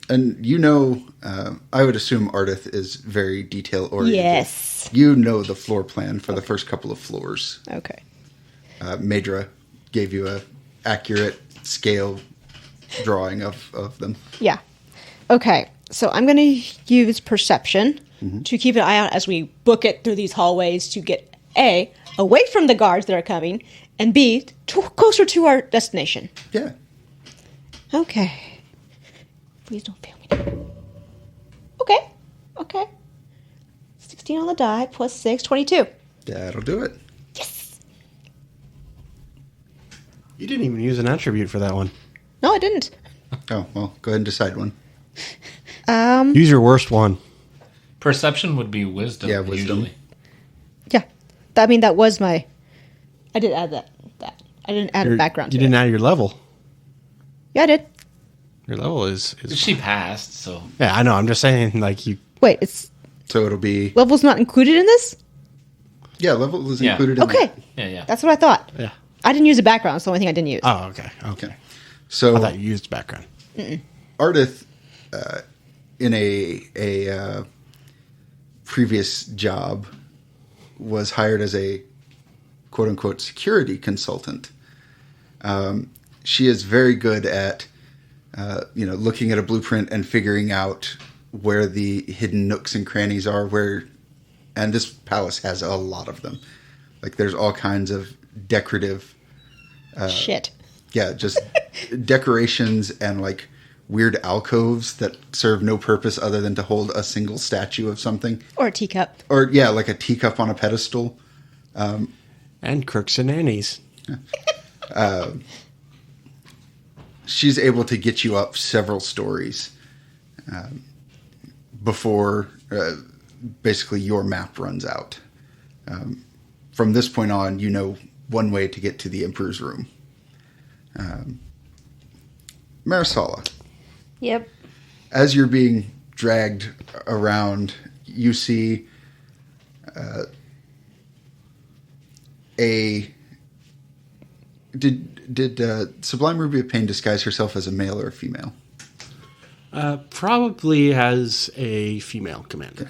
[SPEAKER 1] And I would assume Ardith is very detail-oriented.
[SPEAKER 4] Yes.
[SPEAKER 1] You know the floor plan for the first couple of floors.
[SPEAKER 4] Okay.
[SPEAKER 1] Me-Dra gave you a accurate scale drawing of them.
[SPEAKER 4] Yeah. Okay. So I'm going to use perception to keep an eye out as we book it through these hallways to get A, away from the guards that are coming, and B, closer to our destination.
[SPEAKER 1] Yeah.
[SPEAKER 4] Okay. Please don't fail me. Okay. 16 on the die, plus 6, 22.
[SPEAKER 1] That'll do it.
[SPEAKER 4] Yes!
[SPEAKER 2] You didn't even use an attribute for that one.
[SPEAKER 4] No, I didn't.
[SPEAKER 1] Oh, well, go ahead and decide one.
[SPEAKER 2] Use your worst one.
[SPEAKER 3] Perception would be wisdom.
[SPEAKER 1] Yeah, wisdom.
[SPEAKER 3] Usually.
[SPEAKER 4] Yeah. That was my... I did add that. I didn't add a background to
[SPEAKER 2] You didn't
[SPEAKER 4] it.
[SPEAKER 2] add your level.
[SPEAKER 4] Yeah, I did.
[SPEAKER 2] Your level is
[SPEAKER 3] she passed, so
[SPEAKER 2] yeah, I know. I'm just saying, like you.
[SPEAKER 4] Wait, it's
[SPEAKER 1] So it'll be
[SPEAKER 4] level's not included in this?
[SPEAKER 1] level is
[SPEAKER 3] Yeah.
[SPEAKER 1] included in
[SPEAKER 4] Okay.
[SPEAKER 1] that.
[SPEAKER 3] yeah.
[SPEAKER 4] That's what I thought.
[SPEAKER 2] Yeah.
[SPEAKER 4] I didn't use a background. It's the only thing I didn't use.
[SPEAKER 2] Oh, okay.
[SPEAKER 1] Okay. So
[SPEAKER 2] I thought you used background.
[SPEAKER 1] Ardith, in a previous job, was hired as a quote-unquote security consultant. She is very good at, looking at a blueprint and figuring out where the hidden nooks and crannies are. And this palace has a lot of them. Like there's all kinds of decorative,
[SPEAKER 4] Shit.
[SPEAKER 1] yeah, just decorations and like weird alcoves that serve no purpose other than to hold a single statue of something.
[SPEAKER 4] Or a teacup.
[SPEAKER 1] Or yeah, like a teacup on a pedestal.
[SPEAKER 2] And crooks and nannies.
[SPEAKER 1] She's able to get you up several stories before basically your map runs out. From this point on, you know one way to get to the Emperor's room. Marisala,
[SPEAKER 5] Yep.
[SPEAKER 1] as you're being dragged around, you see Did Sublime Ruby of Pain disguise herself as a male or a female?
[SPEAKER 2] Probably has a female commander.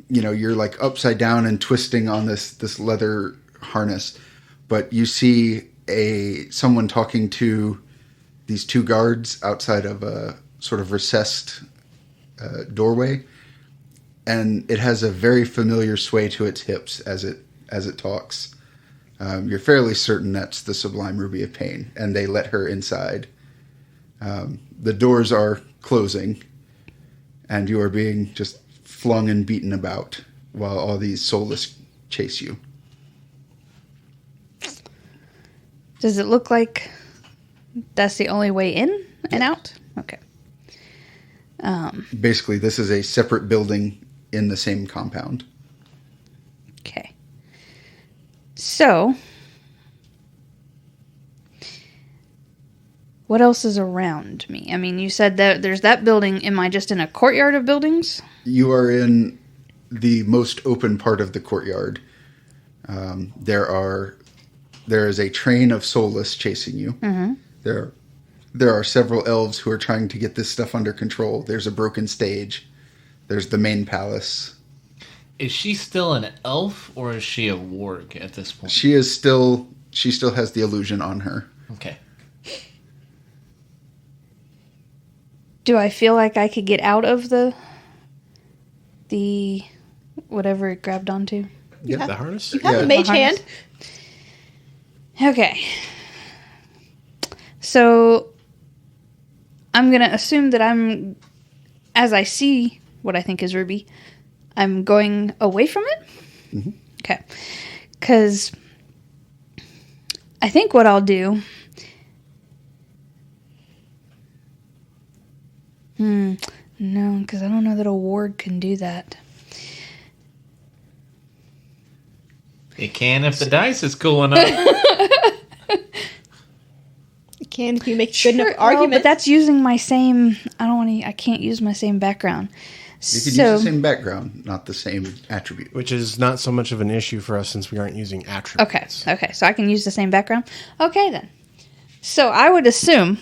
[SPEAKER 1] You're like upside down and twisting on this leather harness, but you see someone talking to these two guards outside of a sort of recessed doorway, and it has a very familiar sway to its hips as it talks. You're fairly certain that's the Sublime Ruby of Pain, and they let her inside. The doors are closing, and you are being just flung and beaten about while all these soulless chase you.
[SPEAKER 5] Does it look like that's the only way in and out? Okay.
[SPEAKER 1] Basically, this is a separate building in the same compound.
[SPEAKER 5] Okay. So, what else is around me? I mean, you said that there's that building. Am I just in a courtyard of buildings?
[SPEAKER 1] You are in the most open part of the courtyard. There is a train of soulless chasing you. Mm-hmm. There are several elves who are trying to get this stuff under control. There's a broken stage. There's the main palace.
[SPEAKER 3] Is she still an elf or is she a warg at this point?
[SPEAKER 1] She still has the illusion on her.
[SPEAKER 3] Okay.
[SPEAKER 5] Do I feel like I could get out of the whatever it grabbed onto?
[SPEAKER 2] Yeah, the harness?
[SPEAKER 4] You have a mage hand.
[SPEAKER 5] Okay. So, I'm going to assume that as I see what I think is Ruby, I'm going away from it?
[SPEAKER 1] Mm-hmm.
[SPEAKER 5] Okay. Because I think what I'll do... No, because I don't know that a ward can do that.
[SPEAKER 3] It can if the dice is cool enough.
[SPEAKER 4] You can if you make good enough
[SPEAKER 5] Well,
[SPEAKER 4] argument.
[SPEAKER 5] but that's using my same... I can't use my same background.
[SPEAKER 1] You could use the same background, not the same attribute.
[SPEAKER 2] Which is not so much of an issue for us since we aren't using attributes.
[SPEAKER 5] Okay, so I can use the same background? Okay, then. So I would assume,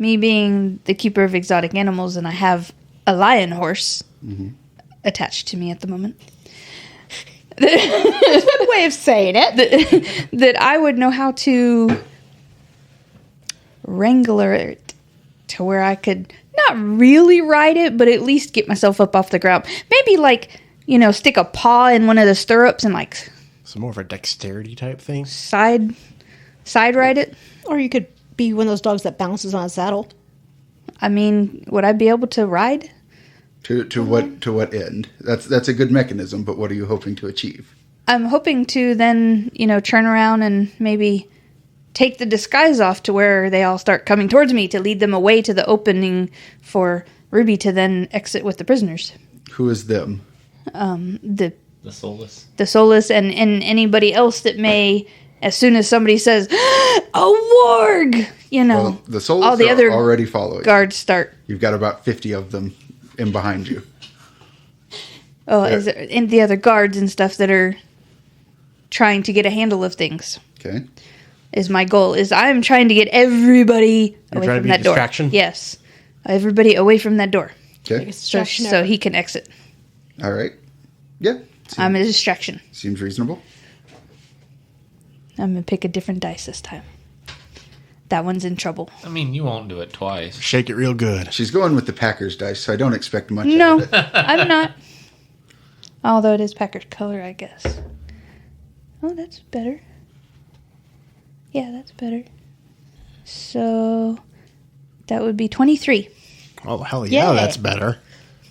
[SPEAKER 5] me being the keeper of exotic animals, and I have a lion horse attached to me at the moment.
[SPEAKER 4] That's one way of saying it.
[SPEAKER 5] That I would know how to wrangler it to where I could not really ride it, but at least get myself up off the ground. Maybe stick a paw in one of the stirrups and
[SPEAKER 2] So more of a dexterity type thing?
[SPEAKER 5] side ride it.
[SPEAKER 4] Or you could be one of those dogs that bounces on a saddle.
[SPEAKER 5] I mean, would I be able to ride?
[SPEAKER 1] To what end? That's a good mechanism, but what are you hoping to achieve?
[SPEAKER 5] I'm hoping to then, turn around and maybe take the disguise off to where they all start coming towards me to lead them away to the opening for Ruby to then exit with the prisoners.
[SPEAKER 1] Who is them?
[SPEAKER 3] The soulless.
[SPEAKER 5] The soulless and anybody else that may as soon as somebody says, a warg,
[SPEAKER 1] Well, the souls
[SPEAKER 5] all the
[SPEAKER 1] are
[SPEAKER 5] other
[SPEAKER 1] already following.
[SPEAKER 5] guards start.
[SPEAKER 1] You've got about 50 of them in behind you.
[SPEAKER 5] Oh, and the other guards and stuff that are trying to get a handle of things.
[SPEAKER 1] Okay.
[SPEAKER 5] Is my goal. I'm trying to get everybody away from that door.
[SPEAKER 2] Distraction?
[SPEAKER 5] Yes. Everybody away from that door.
[SPEAKER 1] Okay.
[SPEAKER 5] So he can exit.
[SPEAKER 1] All right. Yeah.
[SPEAKER 5] I'm a distraction.
[SPEAKER 1] Seems reasonable.
[SPEAKER 5] I'm going to pick a different dice this time. That one's in trouble.
[SPEAKER 3] I mean, you won't do it twice.
[SPEAKER 2] Shake it real good.
[SPEAKER 1] She's going with the Packers dice, so I don't expect much
[SPEAKER 5] No,
[SPEAKER 1] out of it.
[SPEAKER 5] I'm not. Although it is Packard color, I guess. Oh, that's better. Yeah, that's better. So that would be 23.
[SPEAKER 2] Oh, hell yeah,
[SPEAKER 4] Yay.
[SPEAKER 2] that's better.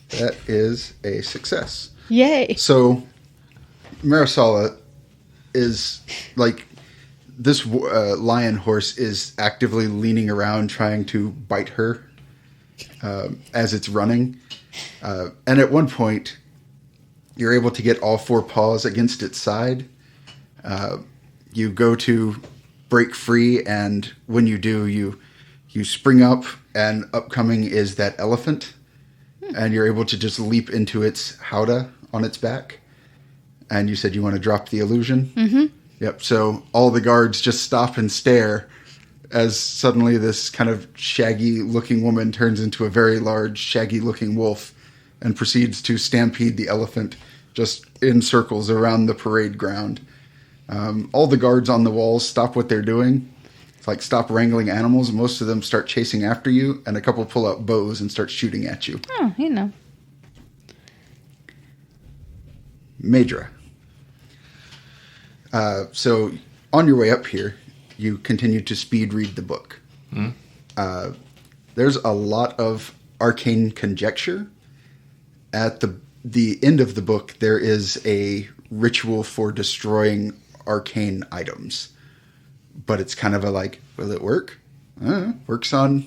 [SPEAKER 1] That is a success.
[SPEAKER 4] Yay.
[SPEAKER 1] So, Marisala is like this lion horse is actively leaning around trying to bite her as it's running. And at one point, you're able to get all four paws against its side. You go to break free, and when you do, you spring up, and upcoming is that elephant. And you're able to just leap into its howdah on its back. And you said you want to drop the illusion? Mm-hmm. Yep. So all the guards just stop and stare as suddenly this kind of shaggy-looking woman turns into a very large, shaggy-looking wolf and proceeds to stampede the elephant just in circles around the parade ground. All the guards on the walls stop what they're doing. It's like stop wrangling animals. Most of them start chasing after you, and a couple pull out bows and start shooting at you.
[SPEAKER 5] Oh,
[SPEAKER 1] Me-Dra. So on your way up here, you continue to speed read the book. There's a lot of arcane conjecture. At the end of the book, there is a ritual for destroying arcane items. But it's kind of a like, will it work? Works on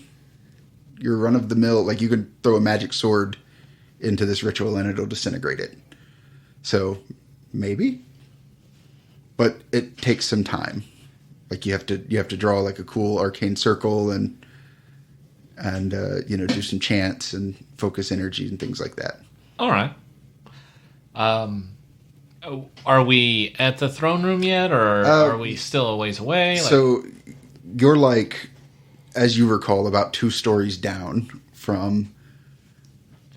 [SPEAKER 1] your run-of-the-mill. Like, you could throw a magic sword into this ritual and it'll disintegrate it. So, maybe? But it takes some time. Like, you have to draw like a cool arcane circle and do some chants and focus energy and things like that.
[SPEAKER 3] All right. Are we at the throne room yet, or are we still a ways away?
[SPEAKER 1] So you're like, as you recall, about 2 stories down from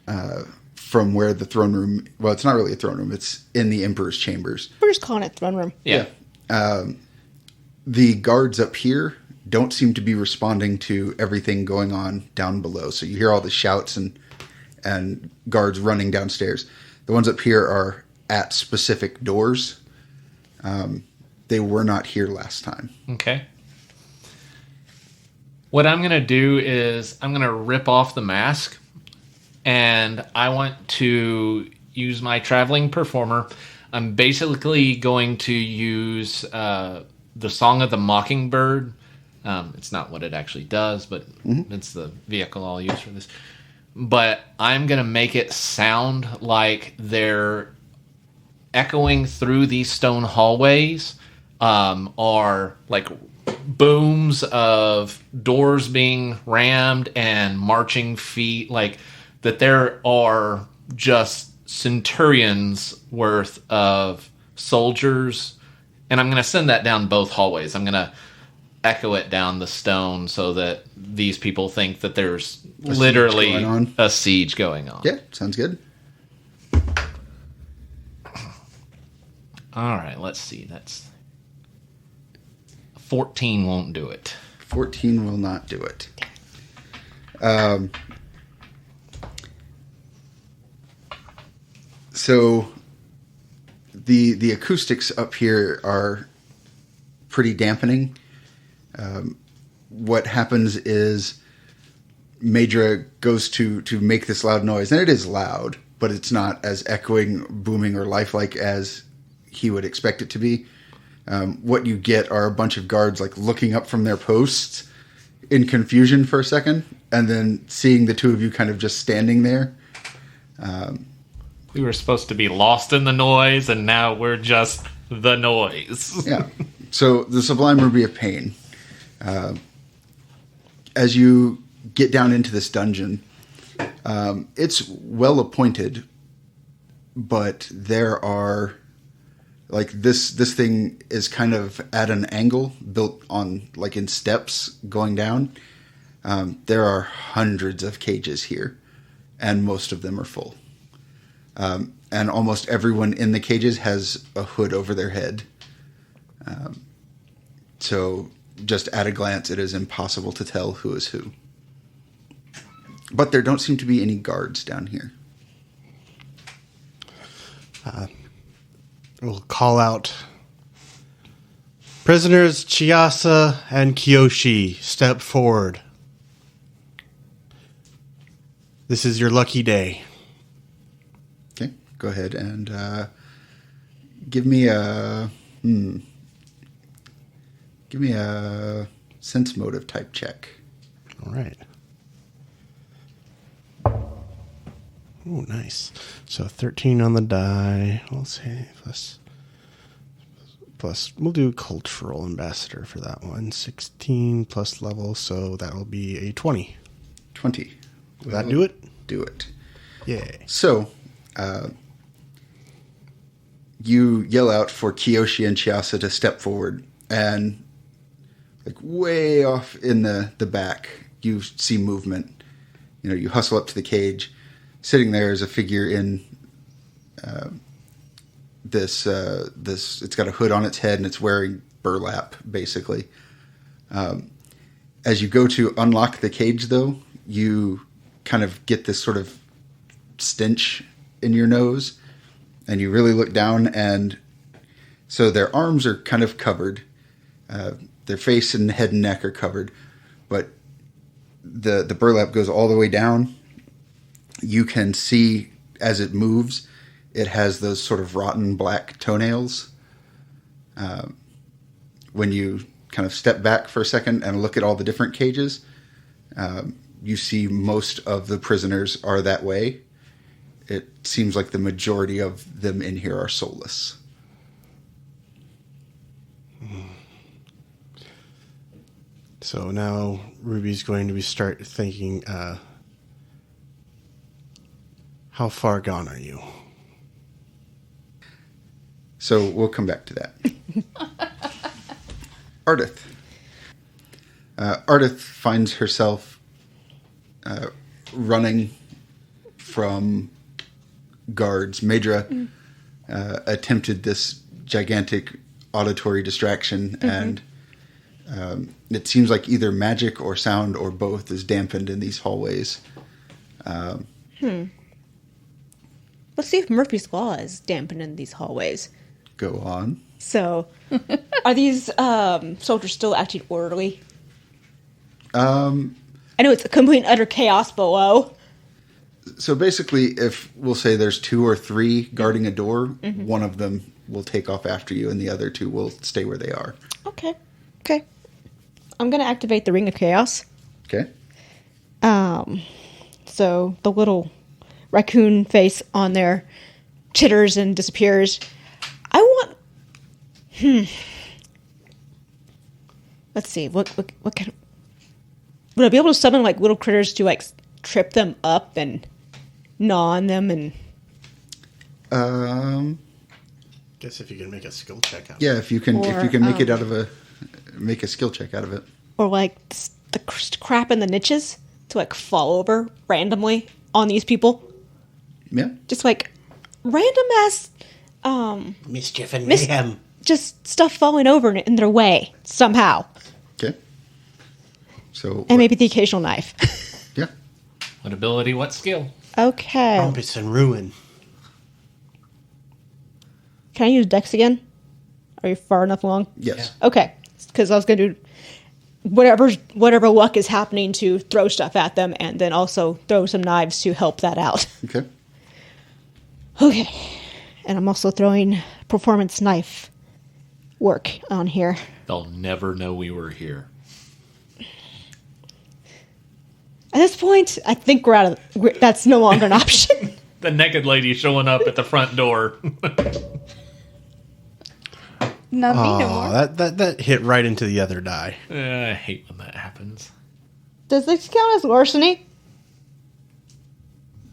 [SPEAKER 1] where the throne room. Well, it's not really a throne room; it's in the Emperor's chambers.
[SPEAKER 4] We're just calling it throne room.
[SPEAKER 3] Yeah.
[SPEAKER 1] The guards up here don't seem to be responding to everything going on down below. So you hear all the shouts and guards running downstairs. The ones up here are at specific doors. They were not here last time.
[SPEAKER 3] Okay. What I'm going to do is I'm going to rip off the mask, and I want to use my traveling performer. I'm basically going to use the Song of the Mockingbird. It's not what it actually does, but it's the vehicle I'll use for this. But I'm going to make it sound like they're echoing through these stone hallways are like booms of doors being rammed and marching feet, like that there are just centurions worth of soldiers. And I'm going to send that down both hallways. I'm going to echo it down the stone so that these people think that there's literally a siege going on.
[SPEAKER 1] Yeah, sounds good.
[SPEAKER 3] All right, let's see. That's 14 won't do it.
[SPEAKER 1] 14 will not do it. So the acoustics up here are pretty dampening. What happens is Me-Dra goes to make this loud noise, and it is loud, but it's not as echoing, booming, or lifelike as he would expect it to be. What you get are a bunch of guards like looking up from their posts in confusion for a second, and then seeing the two of you kind of just standing there.
[SPEAKER 3] We were supposed to be lost in the noise, and now we're just the noise.
[SPEAKER 1] Yeah. So the Sublime Ruby of Pain. As you get down into this dungeon, it's well appointed, but there are like this thing is kind of at an angle, built on like in steps going down. There are hundreds of cages here, and most of them are full. And almost everyone in the cages has a hood over their head. So just at a glance, it is impossible to tell who is who. But there don't seem to be any guards down here.
[SPEAKER 2] We'll call out prisoners Chiasa and Kiyoshi. Step forward. This is your lucky day.
[SPEAKER 1] Okay, go ahead and give me a sense motive type check.
[SPEAKER 2] All right. Oh, nice. So 13 on the die. We'll say plus. We'll do cultural ambassador for that one. 16 plus level, so that'll be a 20.
[SPEAKER 1] 20.
[SPEAKER 2] Will that do it?
[SPEAKER 1] Do it.
[SPEAKER 2] Yeah.
[SPEAKER 1] So, you yell out for Kiyoshi and Chiasa to step forward, and like way off in the back, you see movement. You know, you hustle up to the cage. Sitting there is a figure in this. It's got a hood on its head and it's wearing burlap, basically. As you go to unlock the cage, though, you kind of get this sort of stench in your nose, and you really look down, and so their arms are kind of covered. Their face and head and neck are covered, but the burlap goes all the way down. You can see as it moves, it has those sort of rotten black toenails. When you kind of step back for a second and look at all the different cages, you see most of the prisoners are that way. It seems like the majority of them in here are soulless.
[SPEAKER 2] So now Ruby's going to start thinking, how far gone are you?
[SPEAKER 1] So we'll come back to that. Ardith. Ardith finds herself running from guards. Me-Dra attempted this gigantic auditory distraction, and it seems like either magic or sound or both is dampened in these hallways.
[SPEAKER 4] Let's see if Murphy's Law is dampened in these hallways.
[SPEAKER 1] Go on.
[SPEAKER 4] So, are these soldiers still acting orderly? I know it's a complete and utter chaos below.
[SPEAKER 1] So basically, if we'll say there's 2 or 3 guarding a door, one of them will take off after you, and the other 2 will stay where they are.
[SPEAKER 4] Okay. I'm going to activate the Ring of Chaos.
[SPEAKER 1] Okay.
[SPEAKER 4] So the little raccoon face on there chitters and disappears. I want... Let's see. What kind of... Would I be able to summon like little critters to like trip them up and gnaw on them and...
[SPEAKER 2] Guess if you can make a skill check out.
[SPEAKER 1] Yeah, if you can make it out of make a skill check out of it.
[SPEAKER 4] Or like the crap in the niches to like fall over randomly on these people.
[SPEAKER 1] Yeah.
[SPEAKER 4] Just like random ass
[SPEAKER 2] mischief and mayhem.
[SPEAKER 4] Just stuff falling over in their way somehow.
[SPEAKER 1] Okay. So
[SPEAKER 4] and maybe the occasional knife.
[SPEAKER 1] Yeah.
[SPEAKER 3] What ability, what skill?
[SPEAKER 4] Okay.
[SPEAKER 2] Rumpus and ruin.
[SPEAKER 4] Can I use Dex again? Are you far enough along?
[SPEAKER 1] Yes.
[SPEAKER 4] Yeah. Okay. Because I was going to do whatever luck is happening to throw stuff at them, and then also throw some knives to help that out.
[SPEAKER 1] Okay.
[SPEAKER 4] Okay. And I'm also throwing performance knife work on here.
[SPEAKER 3] They'll never know we were here.
[SPEAKER 4] At this point, I think that's no longer an option.
[SPEAKER 3] The naked lady showing up at the front door.
[SPEAKER 4] Not me no more.
[SPEAKER 2] That hit right into the other die.
[SPEAKER 3] I hate when that happens.
[SPEAKER 4] Does this count as larceny?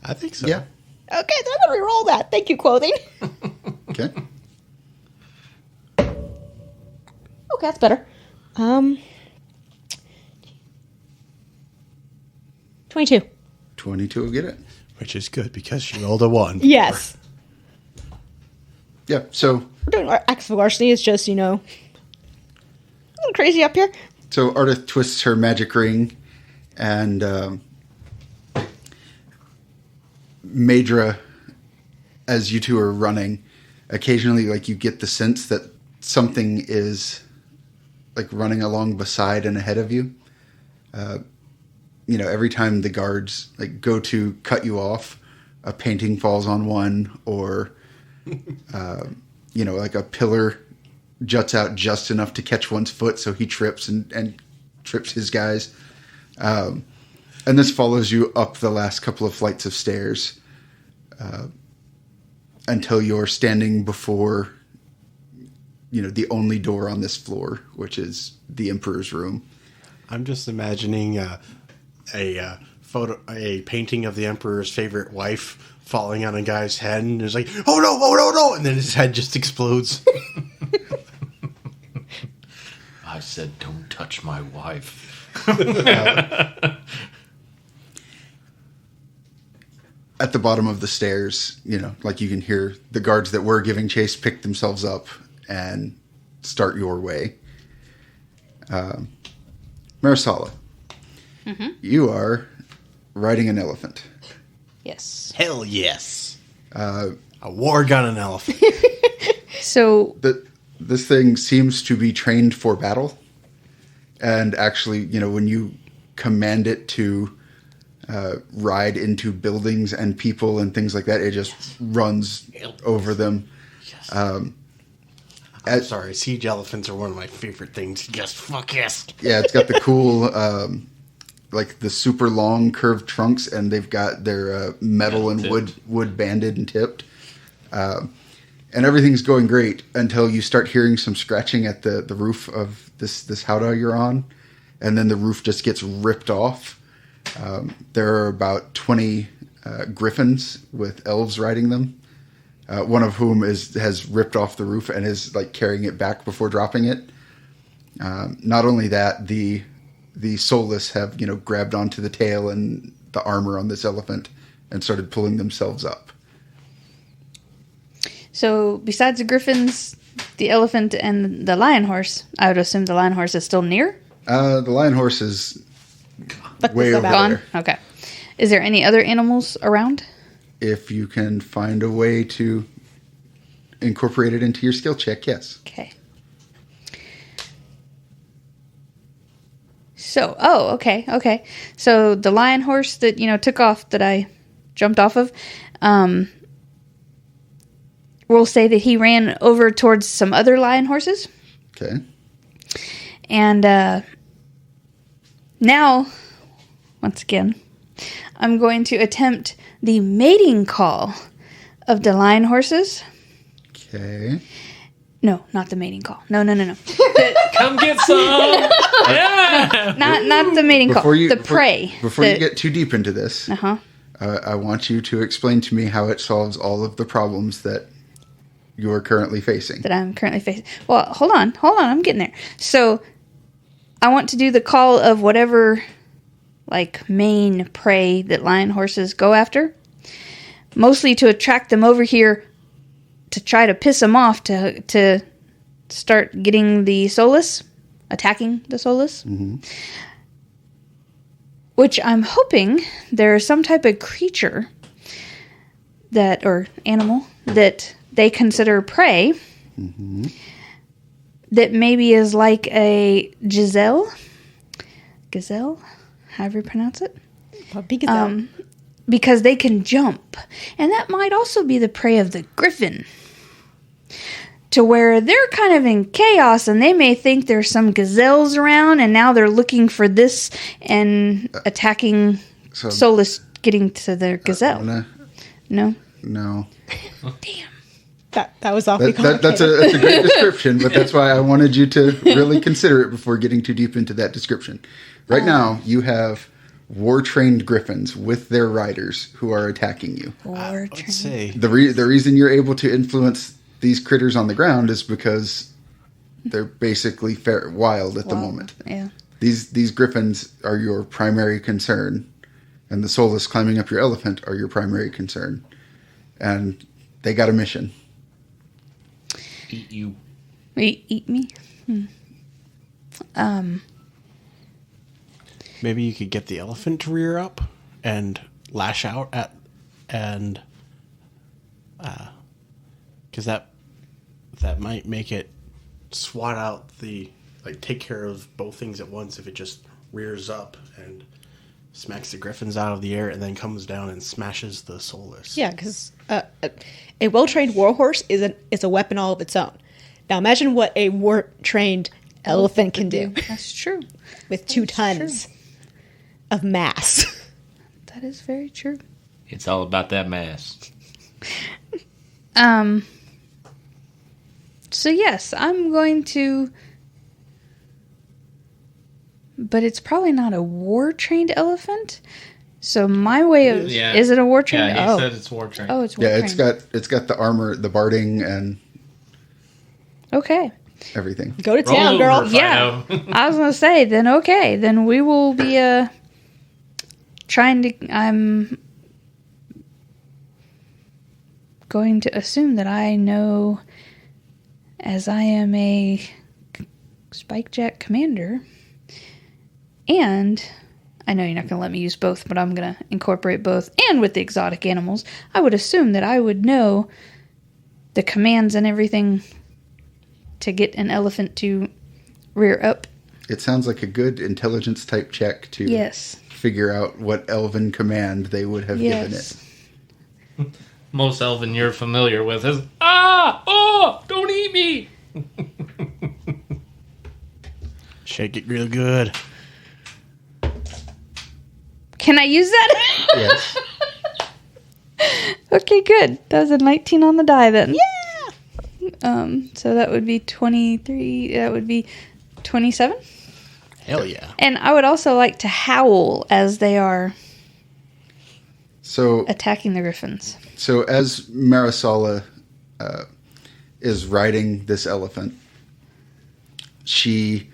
[SPEAKER 2] I think so.
[SPEAKER 1] Yeah.
[SPEAKER 4] Okay, then I'm going to re-roll that. Thank you, clothing.
[SPEAKER 1] Okay.
[SPEAKER 4] Okay, that's better. 22.
[SPEAKER 1] 22 will get it.
[SPEAKER 2] Which is good because she rolled a 1.
[SPEAKER 4] Yes.
[SPEAKER 1] Yeah, so
[SPEAKER 4] We're doing acts of larceny. It's just, a little crazy up here.
[SPEAKER 1] So Ardith twists her magic ring, and Me-Dra, as you two are running, occasionally, you get the sense that something is, running along beside and ahead of you. Every time the guards, go to cut you off, a painting falls on one, or, a pillar juts out just enough to catch one's foot, so he trips and trips his guys. And this follows you up the last couple of flights of stairs until you're standing before, the only door on this floor, which is the Emperor's room.
[SPEAKER 2] I'm just imagining a painting of the Emperor's favorite wife falling on a guy's head, and it's like, oh no, and then his head just explodes.
[SPEAKER 3] I said, don't touch my wife.
[SPEAKER 1] At the bottom of the stairs, you can hear the guards that were giving chase pick themselves up and start your way. Marisala, you are riding an elephant.
[SPEAKER 5] Yes.
[SPEAKER 2] Hell yes. A war gun and elephant.
[SPEAKER 5] So
[SPEAKER 1] This thing seems to be trained for battle. And actually, when you command it to ride into buildings and people and things like that, it just runs over them.
[SPEAKER 2] I'm sorry, siege elephants are one of my favorite things. Just fuck yes.
[SPEAKER 1] Yeah, it's got the cool, the super long curved trunks, and they've got their metal and wood banded and tipped. And everything's going great until you start hearing some scratching at the roof of this howdah you're on, and then the roof just gets ripped off. There are about 20 griffins with elves riding them. One of whom has ripped off the roof and is carrying it back before dropping it. Not only that, the soulless have grabbed onto the tail and the armor on this elephant and started pulling themselves up.
[SPEAKER 5] So besides the griffins, the elephant, and the lion horse, I would assume the lion horse is still near?
[SPEAKER 1] The lion horse is way over
[SPEAKER 5] Gone?
[SPEAKER 1] there.
[SPEAKER 5] Okay. Is there any other animals around?
[SPEAKER 1] If you can find a way to incorporate it into your skill check, yes.
[SPEAKER 5] Okay. So, okay. So the lion horse that, took off, that I jumped off of, we'll say that he ran over towards some other lion horses.
[SPEAKER 1] Okay.
[SPEAKER 5] And now, once again, I'm going to attempt the mating call of the lion horses.
[SPEAKER 1] Okay.
[SPEAKER 5] No, not the mating call. No.
[SPEAKER 3] Come get some. Yeah.
[SPEAKER 5] Not the mating call. The prey.
[SPEAKER 1] Before you get too deep into this,
[SPEAKER 5] Uh-huh.
[SPEAKER 1] I want you to explain to me how it solves all of the problems that you're currently facing.
[SPEAKER 5] That I'm currently facing. Well, hold on. I'm getting there. So, I want to do the call of whatever, main prey that lion horses go after. Mostly to attract them over here to try to piss them off to start getting the soulless, attacking the soulless.
[SPEAKER 1] Mm-hmm.
[SPEAKER 5] Which I'm hoping there is some type of creature or animal that they consider prey.
[SPEAKER 1] Mm-hmm.
[SPEAKER 5] That maybe is like a gazelle, however you pronounce it.
[SPEAKER 4] Puppy gazelle.
[SPEAKER 5] Because they can jump. And that might also be the prey of the griffin. To where they're kind of in chaos and they may think there's some gazelles around and now they're looking for this and attacking soulless getting to their gazelle. No?
[SPEAKER 1] No.
[SPEAKER 5] Damn.
[SPEAKER 4] That was awfully complicated.
[SPEAKER 1] That's a great description, but that's why I wanted you to really consider it before getting too deep into that description. Right now, you have war-trained griffins with their riders who are attacking you.
[SPEAKER 2] Let's see.
[SPEAKER 1] The reason you're able to influence these critters on the ground is because they're basically wild at the moment.
[SPEAKER 5] Yeah.
[SPEAKER 1] These griffins are your primary concern, and the soulless climbing up your elephant are your primary concern. And they got a mission.
[SPEAKER 3] Eat you.
[SPEAKER 5] Eat me?
[SPEAKER 2] Maybe you could get the elephant to rear up and lash out at, and because that might make it swat out take care of both things at once if it just rears up and smacks the griffins out of the air and then comes down and smashes the soulless.
[SPEAKER 4] Yeah, because a well-trained warhorse is a weapon all of its own. Now imagine what a war-trained elephant can do.
[SPEAKER 5] That's true.
[SPEAKER 4] With 2 tons of mass.
[SPEAKER 5] That is very true.
[SPEAKER 3] It's all about that mass.
[SPEAKER 5] So yes, I'm going to... But it's probably not a war-trained elephant. So my way of...
[SPEAKER 3] Yeah.
[SPEAKER 5] Is it a war-trained?
[SPEAKER 3] Yeah, he said it's war-trained.
[SPEAKER 5] Oh, it's war-trained.
[SPEAKER 1] Yeah, it's got the armor, the barding, and
[SPEAKER 5] Okay.
[SPEAKER 1] everything.
[SPEAKER 4] Go to
[SPEAKER 3] Roll
[SPEAKER 4] town,
[SPEAKER 3] over,
[SPEAKER 4] girl.
[SPEAKER 3] Fido.
[SPEAKER 5] Yeah. I was going to say, then okay. Then we will be trying to... I'm going to assume that I know, as I am a Spikejack commander, and I know you're not going to let me use both, but I'm going to incorporate both, and with the exotic animals, I would assume that I would know the commands and everything to get an elephant to rear up.
[SPEAKER 1] It sounds like a good intelligence type check to figure out what elven command they would have given it.
[SPEAKER 3] Most elven you're familiar with is, oh, don't eat me.
[SPEAKER 2] Shake it real good.
[SPEAKER 5] Can I use that?
[SPEAKER 1] Yes.
[SPEAKER 5] Okay, good. That was a 19 on the die then. Yeah! So that would be 23. That would be 27.
[SPEAKER 2] Hell yeah.
[SPEAKER 5] And I would also like to howl as they are attacking the griffins.
[SPEAKER 1] So as Marisala is riding this elephant, she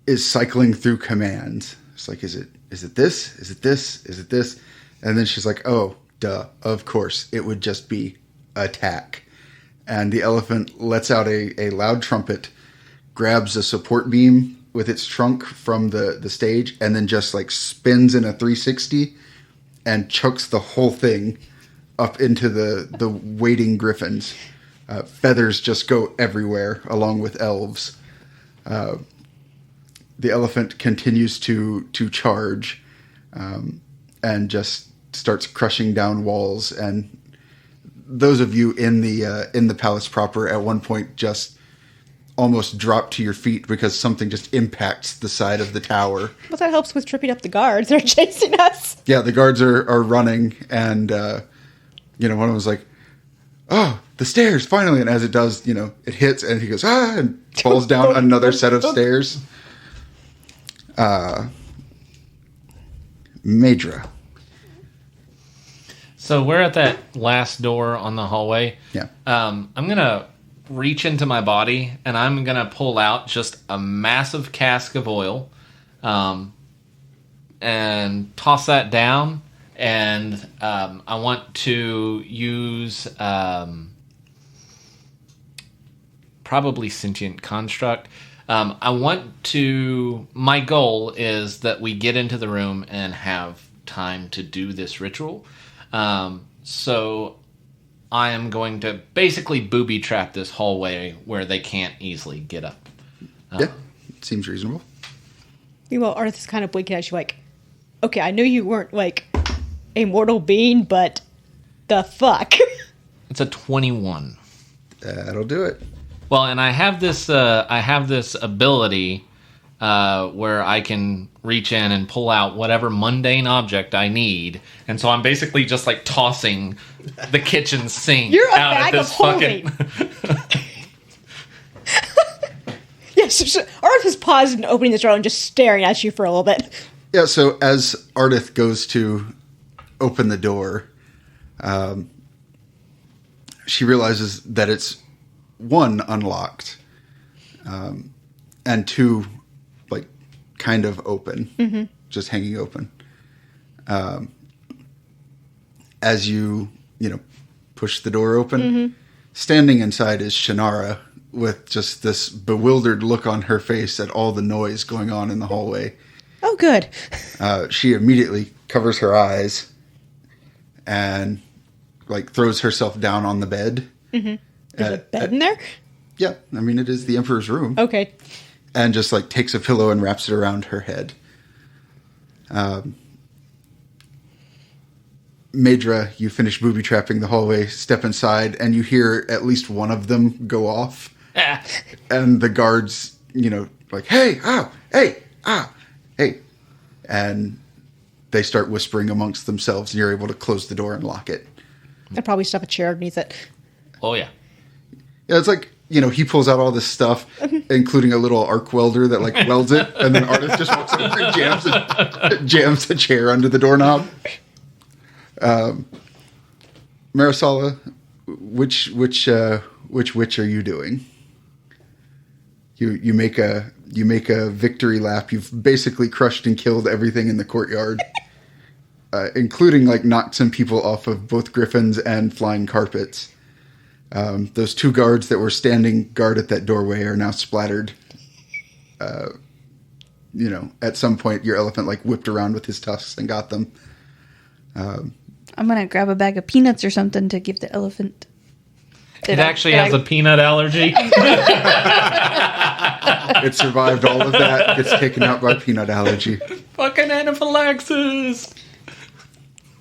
[SPEAKER 1] is cycling through commands. It's like, is it this? Is it this? Is it this? And then she's like, oh, duh, of course, it would just be attack. And the elephant lets out a loud trumpet, grabs a support beam with its trunk from the stage, and then just like spins in a 360 and chucks the whole thing up into the waiting griffins. Feathers just go everywhere, along with elves. The elephant continues to charge, and just starts crushing down walls. And those of you in the palace proper at one point just almost drop to your feet because something just impacts the side of the tower.
[SPEAKER 4] Well, that helps with tripping up the guards. They're chasing us.
[SPEAKER 1] Yeah, the guards are running, and one of them was like, "Oh, the stairs! Finally!" And as it does, it hits, and he goes, "Ah!" and falls down another set of stairs. Me-Dra.
[SPEAKER 3] So we're at that last door on the hallway.
[SPEAKER 1] Yeah.
[SPEAKER 3] I'm going to reach into my body, and I'm going to pull out just a massive cask of oil and toss that down. And I want to use probably Sentient Construct. My goal is that we get into the room and have time to do this ritual. So I am going to basically booby trap this hallway where they can't easily get up.
[SPEAKER 1] Yeah, seems reasonable.
[SPEAKER 4] Meanwhile, Ardith is kind of blinking at you like, okay, I knew you weren't like a mortal being, but the fuck?
[SPEAKER 3] It's a 21.
[SPEAKER 1] That'll do it.
[SPEAKER 3] Well, and I have this ability where I can reach in and pull out whatever mundane object I need. And so I'm basically just like tossing the kitchen sink
[SPEAKER 4] You're a
[SPEAKER 3] out
[SPEAKER 4] bag
[SPEAKER 3] at
[SPEAKER 4] of
[SPEAKER 3] this
[SPEAKER 4] holding.
[SPEAKER 3] fucking...
[SPEAKER 4] Yes, so Ardith is paused and opening this door and just staring at you for a little bit.
[SPEAKER 1] Yeah, so as Ardith goes to open the door, she realizes that it's, one, unlocked, and two, like, kind of open, just hanging open. As you push the door open, standing inside is Shannara, with just this bewildered look on her face at all the noise going on in the hallway.
[SPEAKER 4] Oh, good.
[SPEAKER 1] She immediately covers her eyes and like throws herself down on the bed.
[SPEAKER 4] There's a bed in there?
[SPEAKER 1] Yeah, I mean, it is the Emperor's room.
[SPEAKER 4] Okay.
[SPEAKER 1] And just like takes a pillow and wraps it around her head. Me-Dra, you finish booby trapping the hallway, step inside, and you hear at least one of them go off. And the guards, like, hey, ow, hey, ah, hey. And they start whispering amongst themselves, and you're able to close the door and lock it.
[SPEAKER 4] I'd probably stuff a chair underneath it.
[SPEAKER 3] Oh, yeah.
[SPEAKER 1] Yeah, it's like, he pulls out all this stuff, including a little arc welder that, like, welds it, and then Ardith just walks over and jams a chair under the doorknob. Marisala, which witch are you doing? You make a victory lap. You've basically crushed and killed everything in the courtyard, including like knocked some people off of both griffins and flying carpets. Those two guards that were standing guard at that doorway are now splattered. At some point your elephant like whipped around with his tusks and got them.
[SPEAKER 5] I'm gonna grab a bag of peanuts or something to give the elephant.
[SPEAKER 3] It actually has a peanut allergy.
[SPEAKER 1] It survived all of that. Gets taken out by peanut allergy.
[SPEAKER 3] Fucking anaphylaxis.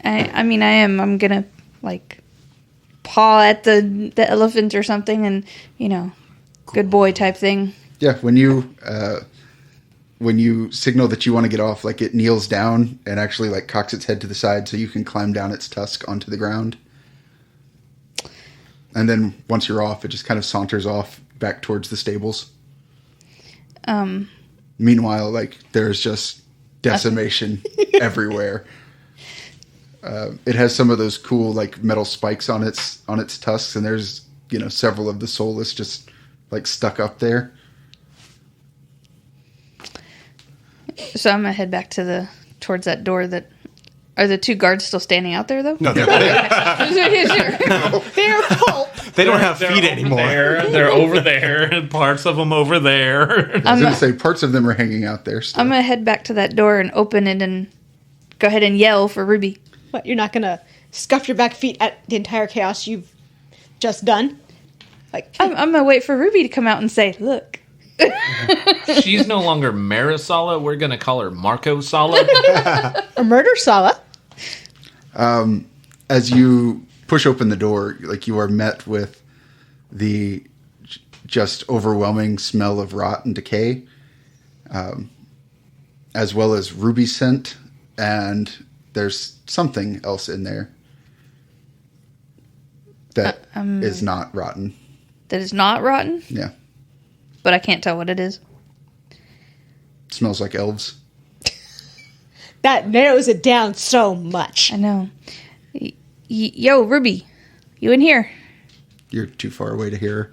[SPEAKER 5] I'm gonna like paw at the elephant or something, and good boy type thing.
[SPEAKER 1] Yeah, when you signal that you want to get off, like it kneels down and actually like cocks its head to the side so you can climb down its tusk onto the ground. And then once you're off, it just kind of saunters off back towards the stables. Meanwhile, like there's just decimation everywhere. It has some of those cool like metal spikes on its tusks, and there's several of the soulless just like stuck up there.
[SPEAKER 5] So I'm gonna head back towards that door. Are the two guards still standing out there though?
[SPEAKER 2] No, they're there.
[SPEAKER 4] They're pulp.
[SPEAKER 2] They don't have feet anymore.
[SPEAKER 3] They're over there, and parts of them over there.
[SPEAKER 1] I was going to say, parts of them are hanging out there still.
[SPEAKER 5] I'm going to head back to that door and open it and go ahead and yell for Ruby.
[SPEAKER 4] What, you're not going to scuff your back feet at the entire chaos you've just done? Like,
[SPEAKER 5] I'm going to wait for Ruby to come out and say, look.
[SPEAKER 3] She's no longer Marisala. We're going to call her Marco Sala.
[SPEAKER 4] Or Murder Sala.
[SPEAKER 1] As you push open the door, like you are met with the just overwhelming smell of rot and decay, as well as ruby scent, and there's something else in there that is not rotten.
[SPEAKER 5] That is not rotten?
[SPEAKER 1] Yeah.
[SPEAKER 5] But I can't tell what it is.
[SPEAKER 1] It smells like elves.
[SPEAKER 4] That narrows it down so much.
[SPEAKER 5] I know. Yo, Ruby, you in here?
[SPEAKER 1] You're too far away to hear her.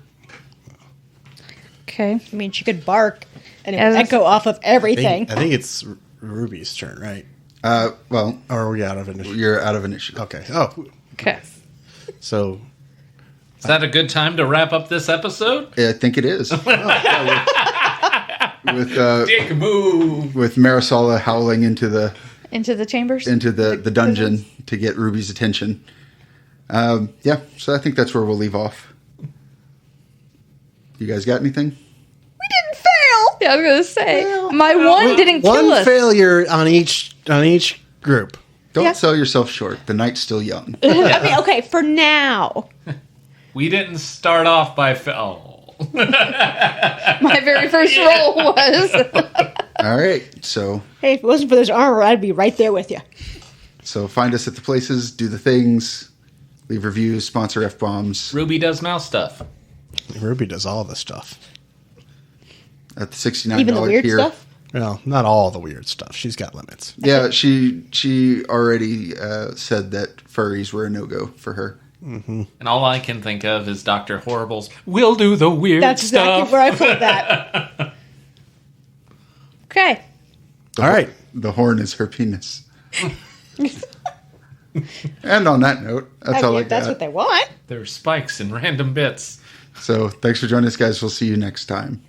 [SPEAKER 5] Okay.
[SPEAKER 4] I mean, she could bark and it would echo off of everything.
[SPEAKER 2] I think it's Ruby's turn, right?
[SPEAKER 1] Well...
[SPEAKER 2] Or are we out of initiative?
[SPEAKER 1] You're out of initiative.
[SPEAKER 2] Okay. Oh.
[SPEAKER 5] Okay.
[SPEAKER 2] So...
[SPEAKER 3] Is that a good time to wrap up this episode?
[SPEAKER 1] I think it is. With
[SPEAKER 3] Dick move.
[SPEAKER 1] with Marisala howling into the
[SPEAKER 5] chambers?
[SPEAKER 1] into the dungeon to get Ruby's attention. Yeah, so I think that's where we'll leave off. You guys got anything?
[SPEAKER 4] We didn't fail!
[SPEAKER 5] Yeah, I was going to say. My one didn't kill us.
[SPEAKER 2] One failure on each group.
[SPEAKER 1] Don't sell yourself short. The night's still young.
[SPEAKER 4] I mean, okay, for now.
[SPEAKER 3] We didn't start off by...
[SPEAKER 5] My very first roll was...
[SPEAKER 1] All right. So,
[SPEAKER 4] hey, if it wasn't for this armor, I'd be right there with you.
[SPEAKER 1] So find us at the places, do the things, leave reviews, sponsor F-bombs.
[SPEAKER 3] Ruby does mouse stuff.
[SPEAKER 2] Ruby does all the stuff.
[SPEAKER 1] At the $69
[SPEAKER 4] Even the weird
[SPEAKER 1] tier.
[SPEAKER 4] stuff?
[SPEAKER 2] Well, not all the weird stuff. She's got limits.
[SPEAKER 1] Yeah, she already said that furries were a no-go for her.
[SPEAKER 3] Mm-hmm. And all I can think of is Dr. Horrible's, we'll do the weird
[SPEAKER 4] That's
[SPEAKER 3] stuff.
[SPEAKER 4] exactly where I put that.
[SPEAKER 5] Okay.
[SPEAKER 2] All right.
[SPEAKER 1] The horn is her penis. And on that note, that's all I got.
[SPEAKER 4] That's what they want.
[SPEAKER 3] There's spikes and random bits.
[SPEAKER 1] So thanks for joining us, guys. We'll see you next time.